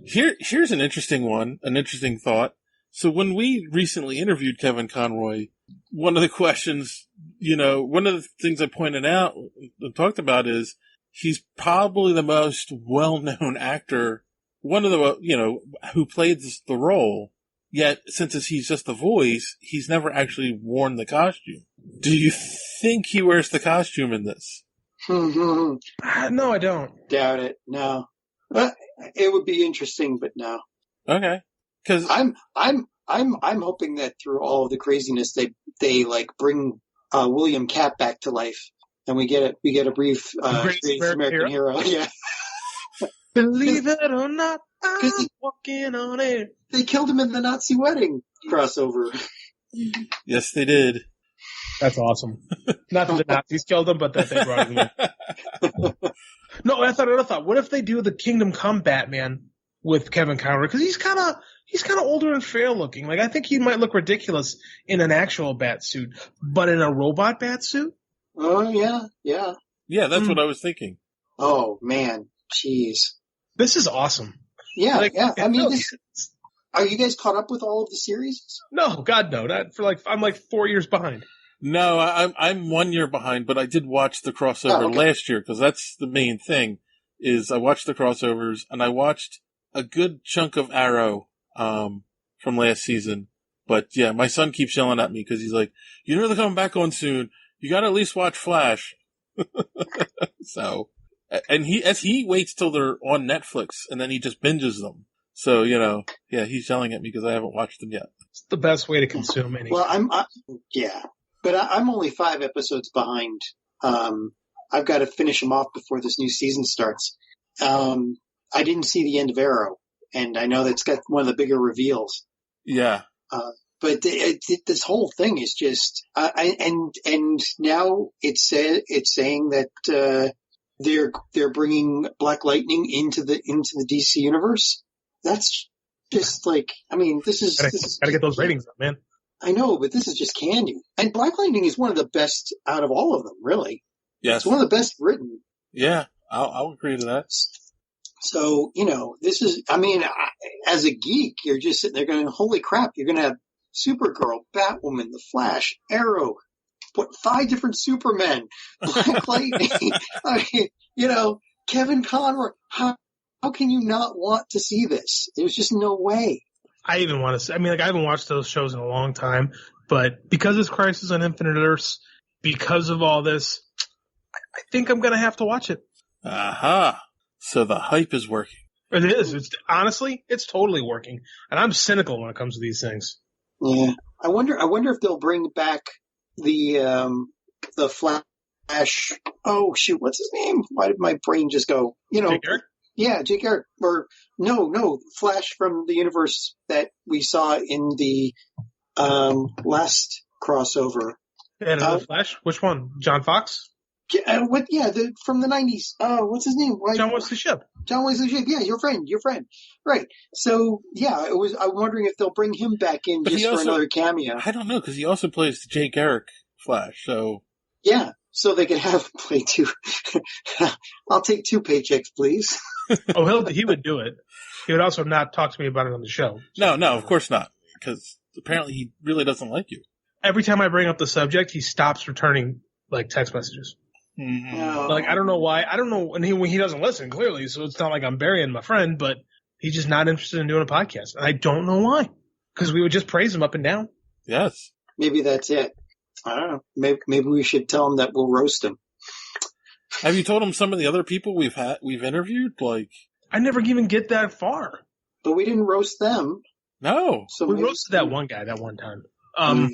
Here's an interesting thought. So when we recently interviewed Kevin Conroy, one of the questions, one of the things I pointed out and talked about is he's probably the most well-known actor, one of the, who played the role. Yet, since he's just the voice, he's never actually worn the costume. Do you think he wears the costume in this? No, I don't. Doubt it. No. But it would be interesting, but no. Okay. Because I'm hoping that through all of the craziness, they like bring William Cap back to life, and we get a brief Greatest American Hero. Yeah. Believe it or not, I'm walking on air. They killed him in the Nazi wedding crossover. Yes, they did. That's awesome. Not that the Nazis killed him, but that they brought him in. No, I thought, what if they do the Kingdom Come Batman with Kevin Conroy? Because he's kind of older and frail looking. Like, I think he might look ridiculous in an actual bat suit, but in a robot bat suit? Oh, yeah. Yeah, that's what I was thinking. Oh, man. Jeez. This is awesome. Yeah, like, yeah. I mean, are you guys caught up with all of the series? No, God, no. Not for I'm 4 years behind. No, I'm 1 year behind, but I did watch the crossover last year because that's the main thing. Is I watched the crossovers and I watched a good chunk of Arrow from last season. But yeah, my son keeps yelling at me because he's like, "You know they're coming back on soon. You got to at least watch Flash." So, and he waits till they're on Netflix and then he just binges them. So yeah, he's yelling at me because I haven't watched them yet. It's the best way to consume anything. Well, but I'm only 5 episodes behind. I've got to finish them off before this new season starts. I didn't see the end of Arrow, and I know that's got one of the bigger reveals. Yeah. But this whole thing is just, and now it's saying that they're bringing Black Lightning into the DC universe. That's just this is gotta get those ratings up, man. I know, but this is just candy. And Black Lightning is one of the best out of all of them, really. Yes. It's one of the best written. Yeah, I'll agree to that. So, this is, as a geek, you're just sitting there going, holy crap, you're going to have Supergirl, Batwoman, The Flash, Arrow, 5 different Supermen, Black Lightning, Kevin Conroy. How can you not want to see this? There's just no way. I even want to say, I haven't watched those shows in a long time, but because it's Crisis on Infinite Earths, because of all this, I think I'm going to have to watch it. Aha. So the hype is working. It is. Honestly, it's totally working. And I'm cynical when it comes to these things. Yeah. I wonder if they'll bring back the Flash. Oh, shoot. What's his name? Why did my brain just go, Jake Eric? Yeah, Jake Eric. Or no, Flash from the universe that we saw in the last crossover. And Flash? Which one? John Fox? From the 90s. What's his name? John Wesley Shipp. John Wesley Shipp. Yeah, your friend. Right. So, yeah, I'm wondering if they'll bring him back in for another cameo. I don't know, because he also plays the Jake Eric Flash, so. Yeah, so they could have play 2. I'll take 2 paychecks, please. Oh, he would do it. He would also not talk to me about it on the show. No, of course not, because apparently he really doesn't like you. Every time I bring up the subject, he stops returning, text messages. Mm-hmm. I don't know why. I don't know. And he doesn't listen, clearly, so it's not like I'm burying my friend, but he's just not interested in doing a podcast. And I don't know why. Because we would just praise him up and down. Yes. Maybe that's it. I don't know. Maybe we should tell him that we'll roast him. Have you told him some of the other people we've interviewed? I never even get that far. But we didn't roast them. No. So we roasted that one guy that one time. I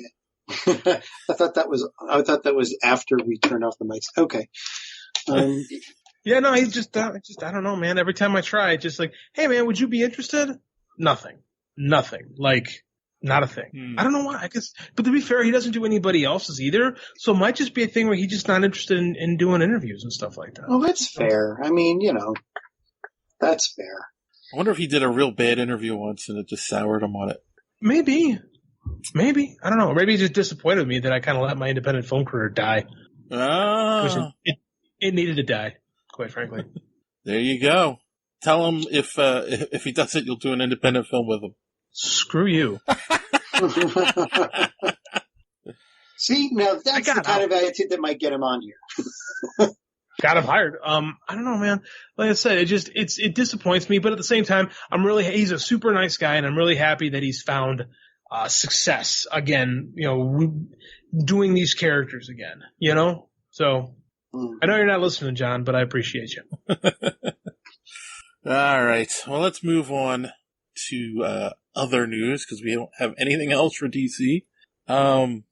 thought that was after we turned off the mics. Okay. Yeah, no, he's just I don't know, man. Every time I try, it's just hey, man, would you be interested? Nothing. Not a thing. I don't know why. I guess, but to be fair, he doesn't do anybody else's either. So it might just be a thing where he's just not interested in doing interviews and stuff like that. Well, that's fair. That's fair. I wonder if he did a real bad interview once and it just soured him on it. Maybe. I don't know. Maybe he just disappointed me that I kind of let my independent film career die. It needed to die, quite frankly. There you go. Tell him if he does it, you'll do an independent film with him. Screw you. See, now that's the kind of attitude that might get him on here. Got him hired. I don't know, man. Like I said, it disappoints me, but at the same time, he's a super nice guy, and I'm really happy that he's found success again. Doing these characters again. So I know you're not listening, John, but I appreciate you. All right. Well, let's move on to other news because we don't have anything else for DC. So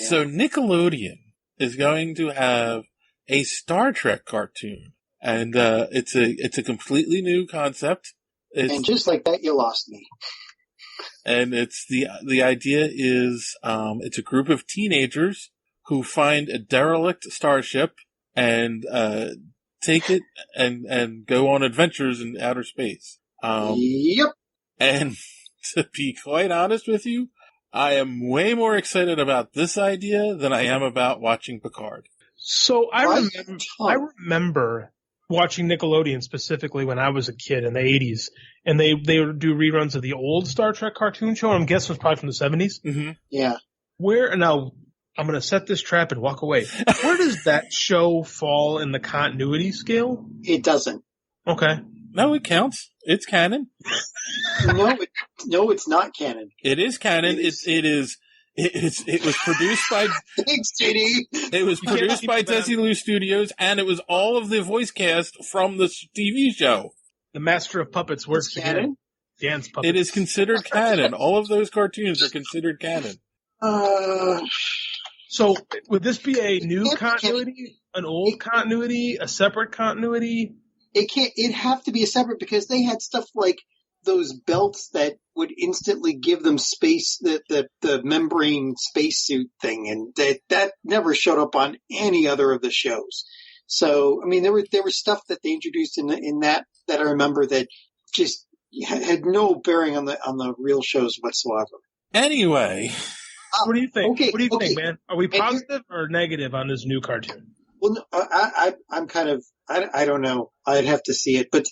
Nickelodeon is going to have a Star Trek cartoon, and it's a completely new concept. And just like that, you lost me. And it's the idea is it's a group of teenagers who find a derelict starship and take it and go on adventures in outer space. Yep. And to be quite honest with you, I am way more excited about this idea than I am about watching Picard. So I remember watching Nickelodeon specifically when I was a kid in the 80s, and they would do reruns of the old Star Trek cartoon show. I'm guessing it was probably from the 70s. Mm-hmm. Yeah. Now, I'm going to set this trap and walk away. Where does that show fall in the continuity scale? It doesn't. Okay. No, it counts. It's canon. No, it's not canon. It is canon. It was produced by. Thanks, JD. It was produced by Desilu Studios, and it was all of the voice cast from the TV show. The Master of Puppets works again. Dance puppets. It is considered canon. All of those cartoons are considered canon. So would this be a new continuity, an old continuity, a separate continuity? It'd have to be a separate because they had stuff like those belts that would instantly give them space, the membrane spacesuit thing, and that never showed up on any other of the shows. So, I mean, there was stuff that they introduced in that I remember that just had no bearing on the real shows whatsoever. Anyway. What do you think? Okay, what do you think, man? Are we positive or negative on this new cartoon? Well, no, I'm kind of, I don't know. I'd have to see it, but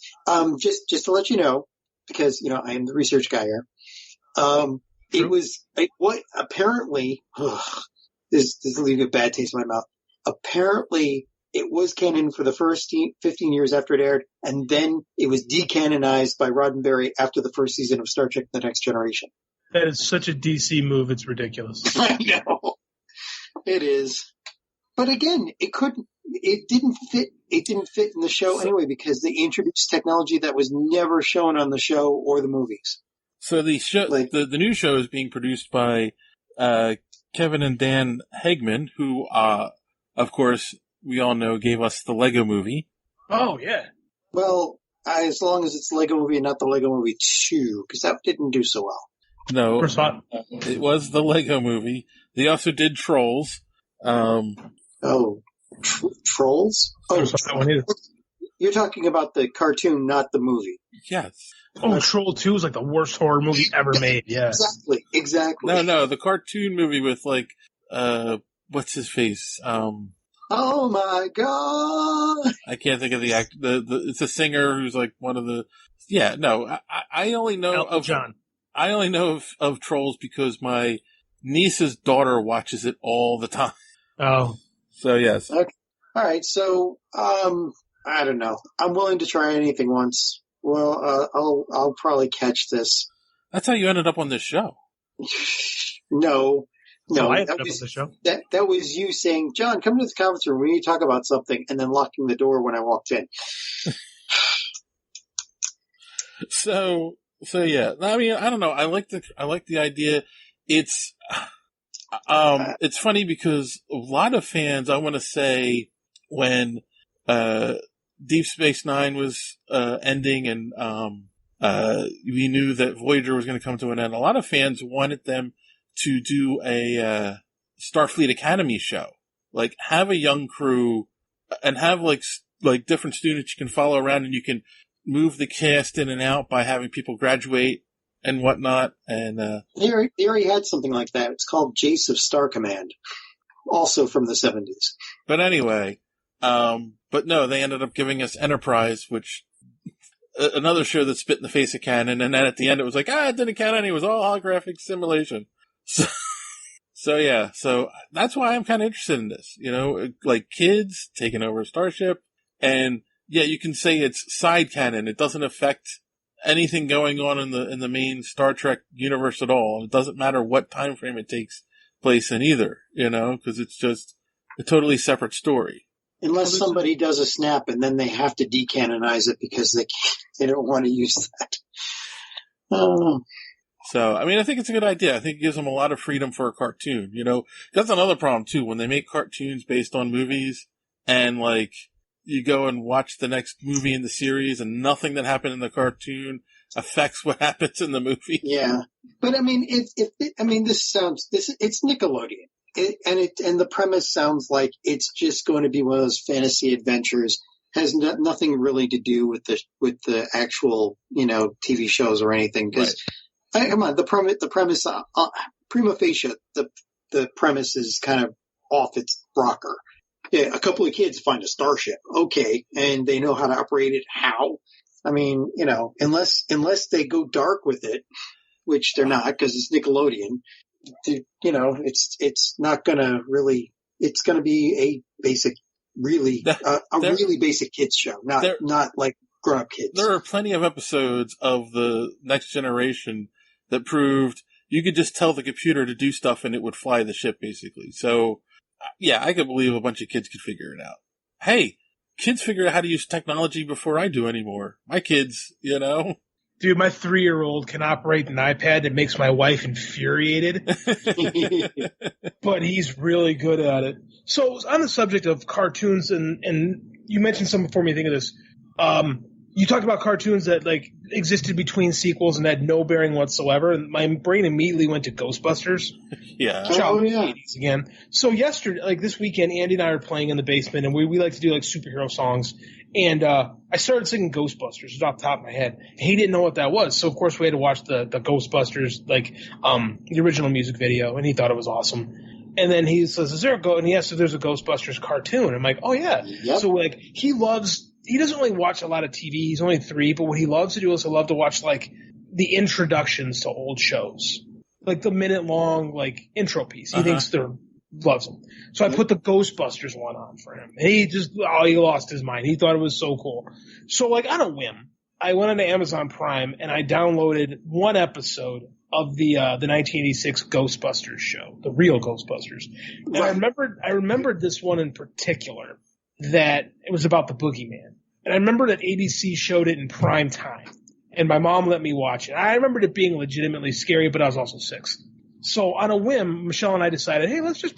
just to let you know, because I am the research guy here. Apparently this is leaving a bad taste in my mouth. Apparently, it was canon for the first 15 years after it aired, and then it was decanonized by Roddenberry after the first season of Star Trek: The Next Generation. That is such a DC move; it's ridiculous. I know it is, but again, it didn't fit. It didn't fit in the show anyway because they introduced technology that was never shown on the show or the movies. So the show, the new show is being produced by Kevin and Dan Hegman, who, of course, we all know gave us the Lego Movie. Oh yeah. Well, as long as it's the Lego Movie and not the Lego Movie 2, because that didn't do so well. No, it was the Lego Movie. They also did Trolls. Trolls? Oh, you're talking about the cartoon, not the movie. Yes. Oh, Troll 2 is like the worst horror movie ever made. Yeah. Exactly. No, the cartoon movie with what's his face? Oh my god! I can't think of the act. It's a singer who's like one of the. Yeah, no, I only know Elton of John. I only know of Trolls because my niece's daughter watches it all the time. Oh. So yes. Okay. All right. So I don't know. I'm willing to try anything once. Well, I'll probably catch this. That's how you ended up on this show. No, I ended up on the show. That was you saying, John, come to the conference room. We need to talk about something, and then locking the door when I walked in. So yeah. I mean, I don't know. I like the idea. It's funny because a lot of fans, I want to say, when Deep Space Nine was ending and we knew that Voyager was going to come to an end, a lot of fans wanted them to do a Starfleet Academy show, like have a young crew and have like different students you can follow around, and you can move the cast in and out by having people graduate and whatnot. And they already had something like that. It's called Jace of Star Command, also from the 70s. But anyway, but no, they ended up giving us Enterprise, which another show that spit in the face of canon. And then at the end, it was like, it didn't canon. It was all holographic simulation. So yeah, so that's why I'm kind of interested in this. Like kids taking over a starship, and yeah, you can say it's side canon. It doesn't affect anything going on in the main Star Trek universe at all. It doesn't matter what time frame it takes place in either, because it's just a totally separate story. Unless somebody does a snap and then they have to decanonize it because they don't want to use that. So, I mean, I think it's a good idea. I think it gives them a lot of freedom for a cartoon, That's another problem, too. When they make cartoons based on movies and, like, you go and watch the next movie in the series and nothing that happened in the cartoon affects what happens in the movie. Yeah. But, I mean, it's Nickelodeon. And the premise sounds like it's just going to be one of those fantasy adventures. Has nothing really to do with the actual, TV shows or anything. Because, come on, the premise, prima facie, the premise is kind of off its rocker. Yeah, a couple of kids find a starship. Okay. And they know how to operate it. How? I mean, unless they go dark with it, which they're not because it's Nickelodeon, it's not gonna really, it's gonna be a basic, really, really basic kids show, not like grown up kids. There are plenty of episodes of the Next Generation that proved you could just tell the computer to do stuff and it would fly the ship basically. So, yeah, I could believe a bunch of kids could figure it out. Hey, kids figure out how to use technology before I do anymore. My kids, Dude, my 3-year-old can operate an iPad that makes my wife infuriated. But he's really good at it. So on the subject of cartoons, and you mentioned something before me think of this. You talked about cartoons that like existed between sequels and had no bearing whatsoever, and my brain immediately went to Ghostbusters. Yeah. Oh, yeah. 80s again. So yesterday, like this weekend, Andy and I are playing in the basement, and we like to do like superhero songs. And I started singing Ghostbusters just off the top of my head. He didn't know what that was, so of course we had to watch the Ghostbusters, like the original music video, and he thought it was awesome. And then he says, "Is there a And he asks if there's a Ghostbusters cartoon. I'm like, "Oh yeah." Yep. So like he doesn't really watch a lot of TV. He's only 3, but what he loves to do is love to watch like the introductions to old shows, like the minute-long like intro piece. He thinks loves them. So I put the Ghostbusters one on for him. And he lost his mind. He thought it was so cool. So like on a whim, I went onto Amazon Prime and I downloaded one episode of the 1986 Ghostbusters show, the real Ghostbusters. And I remembered this one in particular, that it was about the boogeyman. And I remember that ABC showed it in prime time. And my mom let me watch it. I remembered it being legitimately scary, but I was also 6. So on a whim, Michelle and I decided, hey, let's just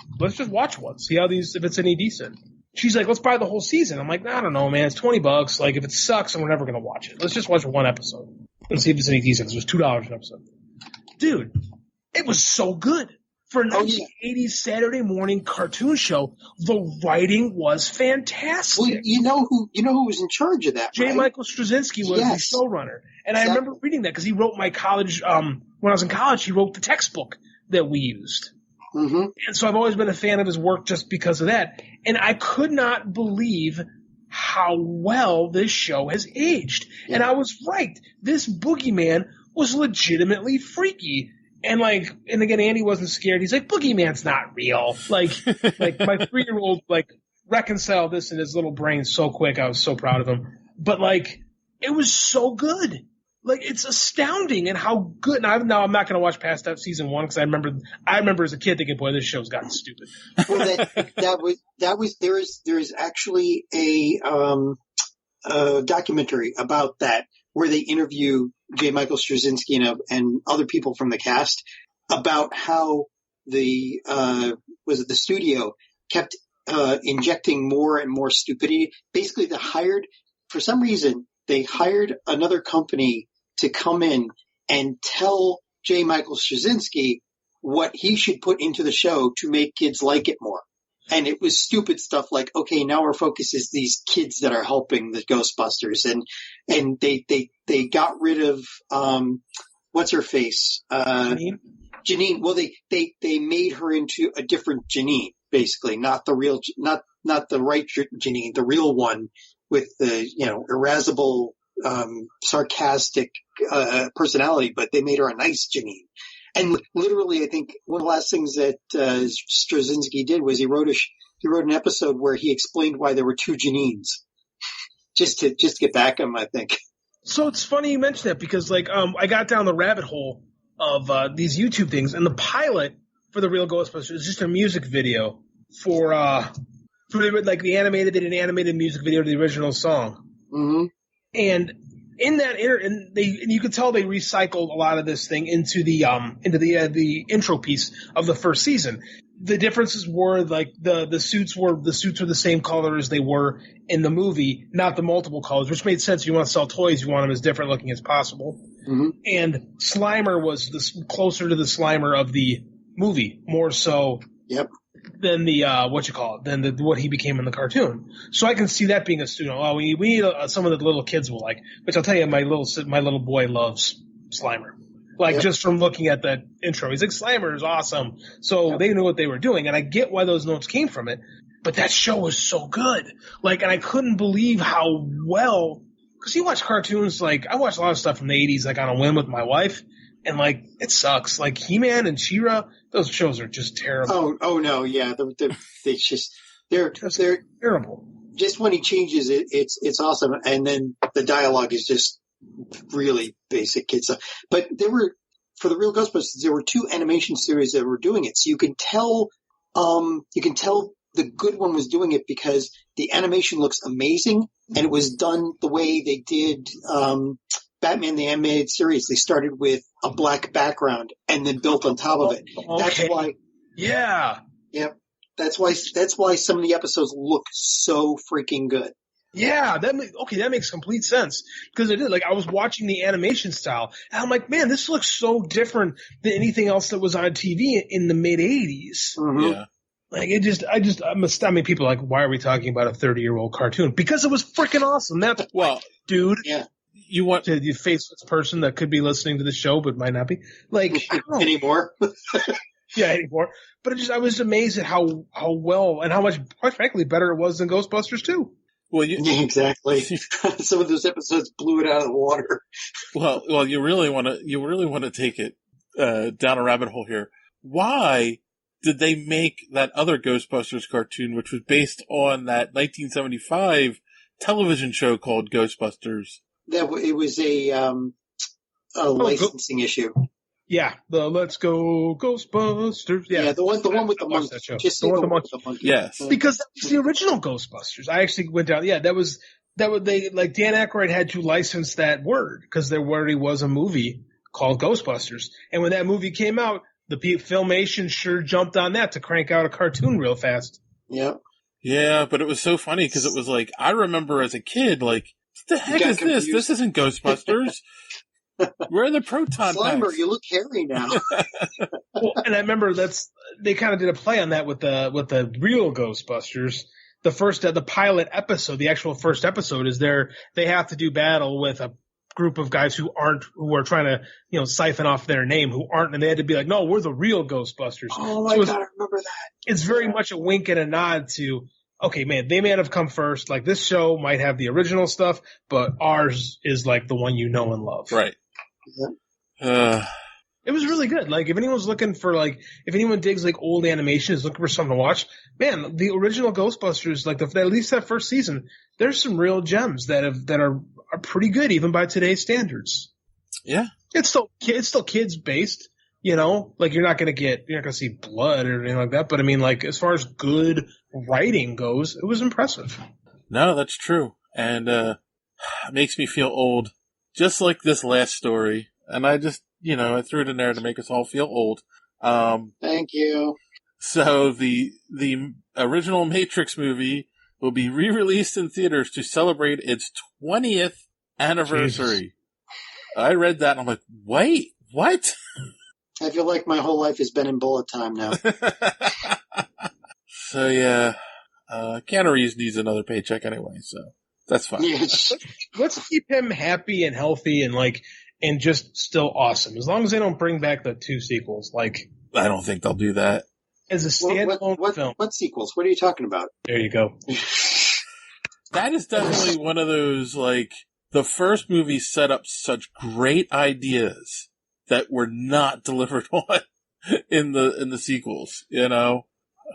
watch one, see if it's any decent. She's like, let's buy the whole season. I'm like, I don't know, man. It's $20. Like, if it sucks, then we're never going to watch it. Let's just watch one episode and see if it's any decent. It was $2 an episode. Dude, it was so good. For a 1980s Saturday morning cartoon show, the writing was fantastic. Well, you know who was in charge of that, J. Michael Straczynski was the showrunner. And I remember reading that because he wrote my college, when I was in college, he wrote the textbook that we used. Mm-hmm. And so I've always been a fan of his work just because of that. And I could not believe how well this show has aged. Yeah. And I was right. This boogeyman was legitimately freaky. And again, Andy wasn't scared. He's like, boogeyman's not real. Like my 3-year-old, reconciled this in his little brain so quick. I was so proud of him. But it was so good. It's astounding and how good. Now I'm not going to watch past that season 1 because I remember as a kid thinking, boy, this show's gotten stupid. Well, there is actually a documentary about that where they interview J. Michael Straczynski and other people from the cast about how the studio kept injecting more and more stupidity. Basically, for some reason, they hired another company to come in and tell J. Michael Straczynski what he should put into the show to make kids like it more. And it was stupid stuff like, okay, now our focus is these kids that are helping the Ghostbusters. And they got rid of, what's her face? Janine. Well, they made her into a different Janine, basically, not the real, not the right Janine, the real one with the, irascible, sarcastic, personality, but they made her a nice Janine. And literally, I think one of the last things that Straczynski did was he wrote an episode where he explained why there were 2 Janines, just to get back at him, I think. So it's funny you mention that because, like, I got down the rabbit hole of these YouTube things, and the pilot for the Real Ghostbusters is just a music video for like the animated. They did an animated music video to the original song, and in that and you could tell they recycled a lot of this thing into the intro piece of the first season. The differences were like the suits were the same color as they were in the movie, not the multiple colors, which made sense. You want to sell toys, you want them as different looking as possible. And Slimer was closer to the Slimer of the movie, more so than the what he became in the cartoon. So I can see that being a student. Oh, we need some of the little kids will like, which I'll tell you, my little boy loves Slimer. Like, just from looking at that intro. He's like, Slimer is awesome. So they knew what they were doing, and I get why those notes came from it. But that show was so good. Like, and I couldn't believe how well, because you watch cartoons, like, I watched a lot of stuff from the 80s, like, on a whim with my wife, and, like, it sucks. Like, He-Man and She-Ra, those shows are just terrible. Oh no, yeah. They're terrible. Just when he changes it, it's awesome. And then the dialogue is just really basic kid stuff. But for the Real Ghostbusters, there were 2 animation series that were doing it. So you can tell the good one was doing it because the animation looks amazing, and it was done the way they did Batman the Animated Series. They started with a black background and then built on top of it. Okay. That's why. Yeah. Yep. That's why some of the episodes look so freaking good. Yeah, that makes complete sense, because it did. Like, I was watching the animation style, and I'm like, man, this looks so different than anything else that was on TV in the mid '80s. Yeah. Like, I mean, people are like, why are we talking about a 30-year-old cartoon? Because it was freaking awesome. That's dude. Yeah. You want to the faceless person that could be listening to the show but might not be like anymore. Yeah, anymore. But I was amazed at how well and how much, quite frankly, better it was than Ghostbusters 2. Well, exactly. Some of those episodes blew it out of the water. Well, you really want to take it down a rabbit hole here. Why did they make that other Ghostbusters cartoon, which was based on that 1975 television show called Ghostbusters? It was a licensing issue. Yeah, the Let's Go Ghostbusters. Yeah, the one with the monkey. Just the one with the monkey. Yes, because that was the original Ghostbusters. I actually went down. Yeah, that was they like Dan Aykroyd had to license that word because there already was a movie called Ghostbusters, and when that movie came out, the Filmation sure jumped on that to crank out a cartoon real fast. Yeah. Yeah, but it was so funny because it was like, I remember as a kid, like, what the heck is this? This isn't Ghostbusters. Where are the proton Slimer, packs? you look hairy now. Well, and I remember they kind of did a play on that with the real Ghostbusters. The pilot episode, the actual first episode is they have to do battle with a group of guys who are trying to, siphon off their name, who aren't, and they had to be like, no, we're the real Ghostbusters. Oh my God, I remember that. It's very much a wink and a nod to, okay, man, they may have come first. Like, this show might have the original stuff, but ours is like the one you know and love. Right. It was really good. Like, if anyone's looking for, like, if anyone digs, like, old animation, is looking for something to watch, man, the original Ghostbusters, like, at least that first season, there's some real gems that are pretty good, even by today's standards. Yeah. It's still kids based, like, you're not going to see blood or anything like that. But I mean, like, as far as good writing goes, it was impressive. No, that's true. And, it makes me feel old. Just like this last story. And I just, I threw it in there to make us all feel old. Thank you. So the original Matrix movie will be re-released in theaters to celebrate its 20th anniversary. Jesus. I read that and I'm like, wait, what? I feel like my whole life has been in bullet time now. So yeah, Keanu Reeves needs another paycheck anyway, so that's fine. Yes. Let's keep him happy and healthy and just still awesome. As long as they don't bring back the 2 sequels, like. I don't think they'll do that. As a standalone film. What sequels? What are you talking about? There you go. That is definitely one of those, like, the first movie set up such great ideas that were not delivered on in the sequels,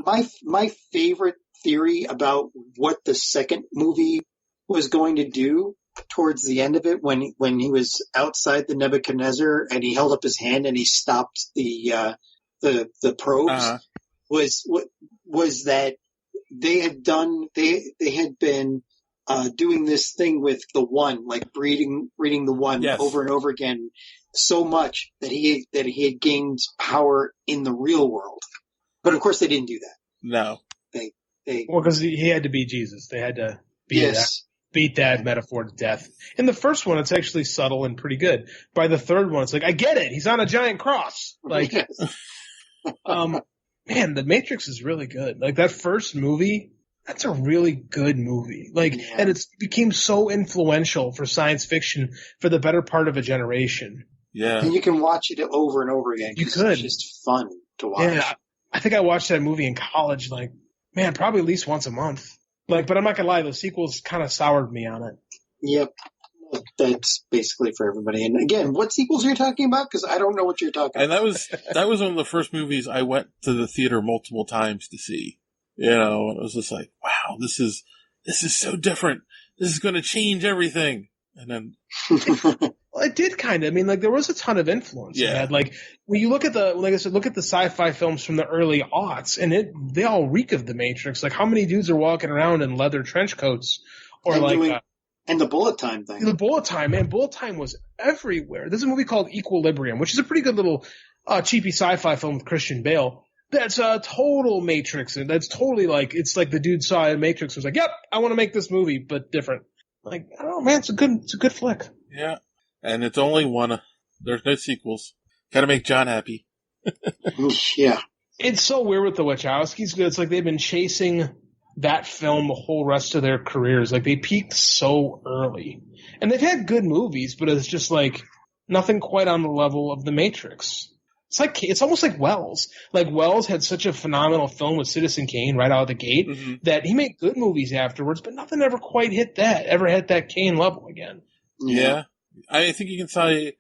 My favorite theory about what the second movie was going to do towards the end of it when he was outside the Nebuchadnezzar and he held up his hand and he stopped the probes was that they had been doing this thing with the One, like reading the One over and over again so much that he had gained power in the real world. But of course they didn't do that. No. Well, because he had to be Jesus. They had to beat that metaphor to death. In the first one, it's actually subtle and pretty good. By the third one, it's like, I get it. He's on a giant cross. Like, man, The Matrix is really good. Like, that first movie, that's a really good movie. Like, and it became so influential for science fiction for the better part of a generation. Yeah. And you can watch it over and over again. You could. It's just fun to watch. Yeah. I think I watched that movie in college, like, man, probably at least once a month. Like, but I'm not gonna lie, the sequels kind of soured me on it. Yep. That's basically for everybody. And again, what sequels are you talking about? Because I don't know what you're talking about. And that was one of the first movies I went to the theater multiple times to see. You know, and it was just like, wow, this is so different. This is going to change everything. And then, well, it did kind of. I mean, like, there was a ton of influence. Yeah. Like, when you look at look at the sci-fi films from the early aughts, and they all reek of The Matrix. Like, how many dudes are walking around in leather trench coats, or and the bullet time thing. The bullet time, man, bullet time was everywhere. There's a movie called Equilibrium, which is a pretty good little cheapy sci-fi film with Christian Bale. That's a total Matrix, and that's totally like, it's like the dude saw Matrix and was like, yep, I want to make this movie, but different. Like, I don't know, man, it's a good flick. Yeah. And it's only one. There's no sequels. Gotta make John happy. Yeah. It's so weird with the Wachowskis. It's like they've been chasing that film the whole rest of their careers. Like, they peaked so early. And they've had good movies, but it's just like nothing quite on the level of The Matrix. It's almost like Wells. Like, Wells had such a phenomenal film with Citizen Kane right out of the gate that he made good movies afterwards, but nothing ever quite hit that Kane level again. Yeah. I think you can say,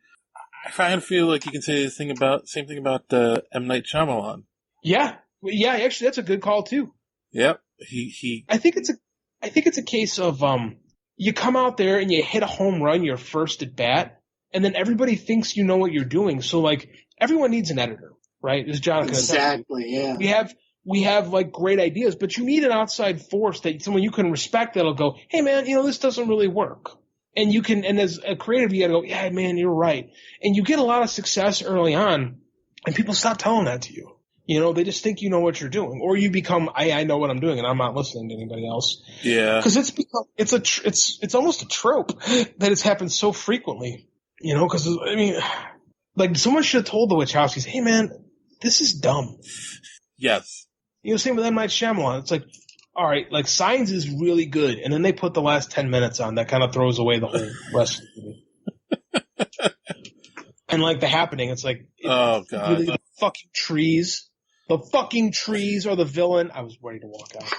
I kind of feel like you can say the same thing about M. Night Shyamalan. Yeah. Yeah, actually, that's a good call too. Yep. I think it's a case of, you come out there and you hit a home run your first at bat, and then everybody thinks you know what you're doing. So, like, everyone needs an editor, right? As Jonathan exactly, yeah. We have like great ideas, but you need an outside force, someone you can respect that'll go, hey man, this doesn't really work. And and as a creative, you gotta go, yeah man, you're right. And you get a lot of success early on, and people stop telling that to you. They just think you know what you're doing, or you become, I know what I'm doing, and I'm not listening to anybody else. Yeah. Because it's almost a trope that it's happened so frequently. Because I mean, like, someone should have told the Wachowskis, hey man, this is dumb. Yes. Same with M. Night Shyamalan. It's like, all right, like, Signs is really good, and then they put the last 10 minutes on that kind of throws away the whole rest of the movie. And like The Happening, it's like, oh god, really, the fucking trees are the villain. I was ready to walk out.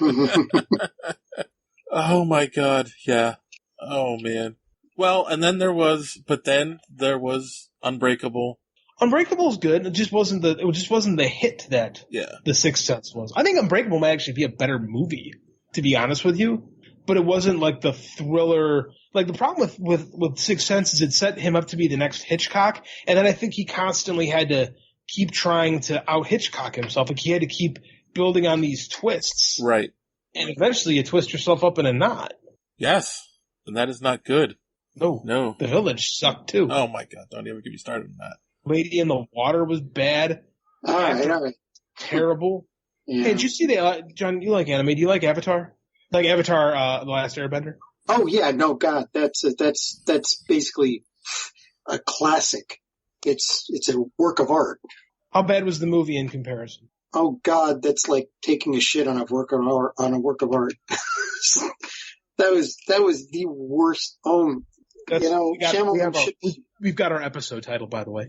Oh my god, yeah. Oh man. Well, and then there was Unbreakable. Unbreakable's good. It just wasn't the hit that The Sixth Sense was. I think Unbreakable might actually be a better movie, to be honest with you. But it wasn't like the thriller. Like, the problem with Sixth Sense is it set him up to be the next Hitchcock, and then I think he constantly had to keep trying to out Hitchcock himself. Like, he had to keep building on these twists. Right. And eventually you twist yourself up in a knot. Yes. And that is not good. No. The Village sucked too. Oh my god, don't even get me started on that. Lady in the Water was bad. All right. Terrible. Yeah. Hey, did you see John, you like anime. Do you like Avatar? Like Avatar, The Last Airbender? Oh yeah, no, God, that's basically a classic. It's a work of art. How bad was the movie in comparison? Oh God, that's like taking a shit on a work of art. That was the worst. We've got our episode title, by the way.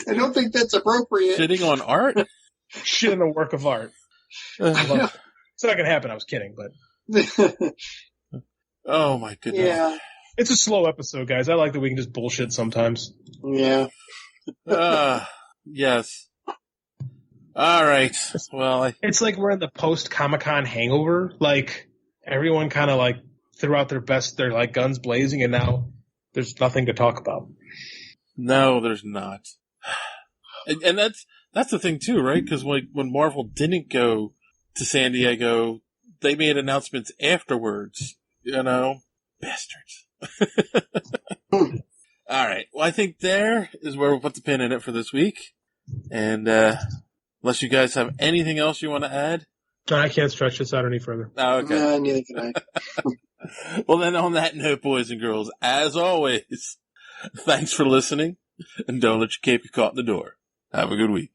I don't think that's appropriate. Shitting on art? Shit on a work of art. It's not gonna happen. I was kidding, but. Oh my goodness. Yeah. It's a slow episode, guys. I like that we can just bullshit sometimes. Yeah. Yes. All right. Well, it's like we're in the post Comic-Con hangover. Like, everyone kind of like threw out their like guns blazing, and now there's nothing to talk about. No, there's not. And that's the thing too, right? Because when Marvel didn't go to San Diego, they made announcements afterwards. Bastards. All right. Well, I think there is where we'll put the pin in it for this week. And unless you guys have anything else you want to add? John, I can't stretch this out any further. Oh, okay. Neither can I. Well, then on that note, boys and girls, as always, thanks for listening, and don't let your cape get caught in the door. Have a good week.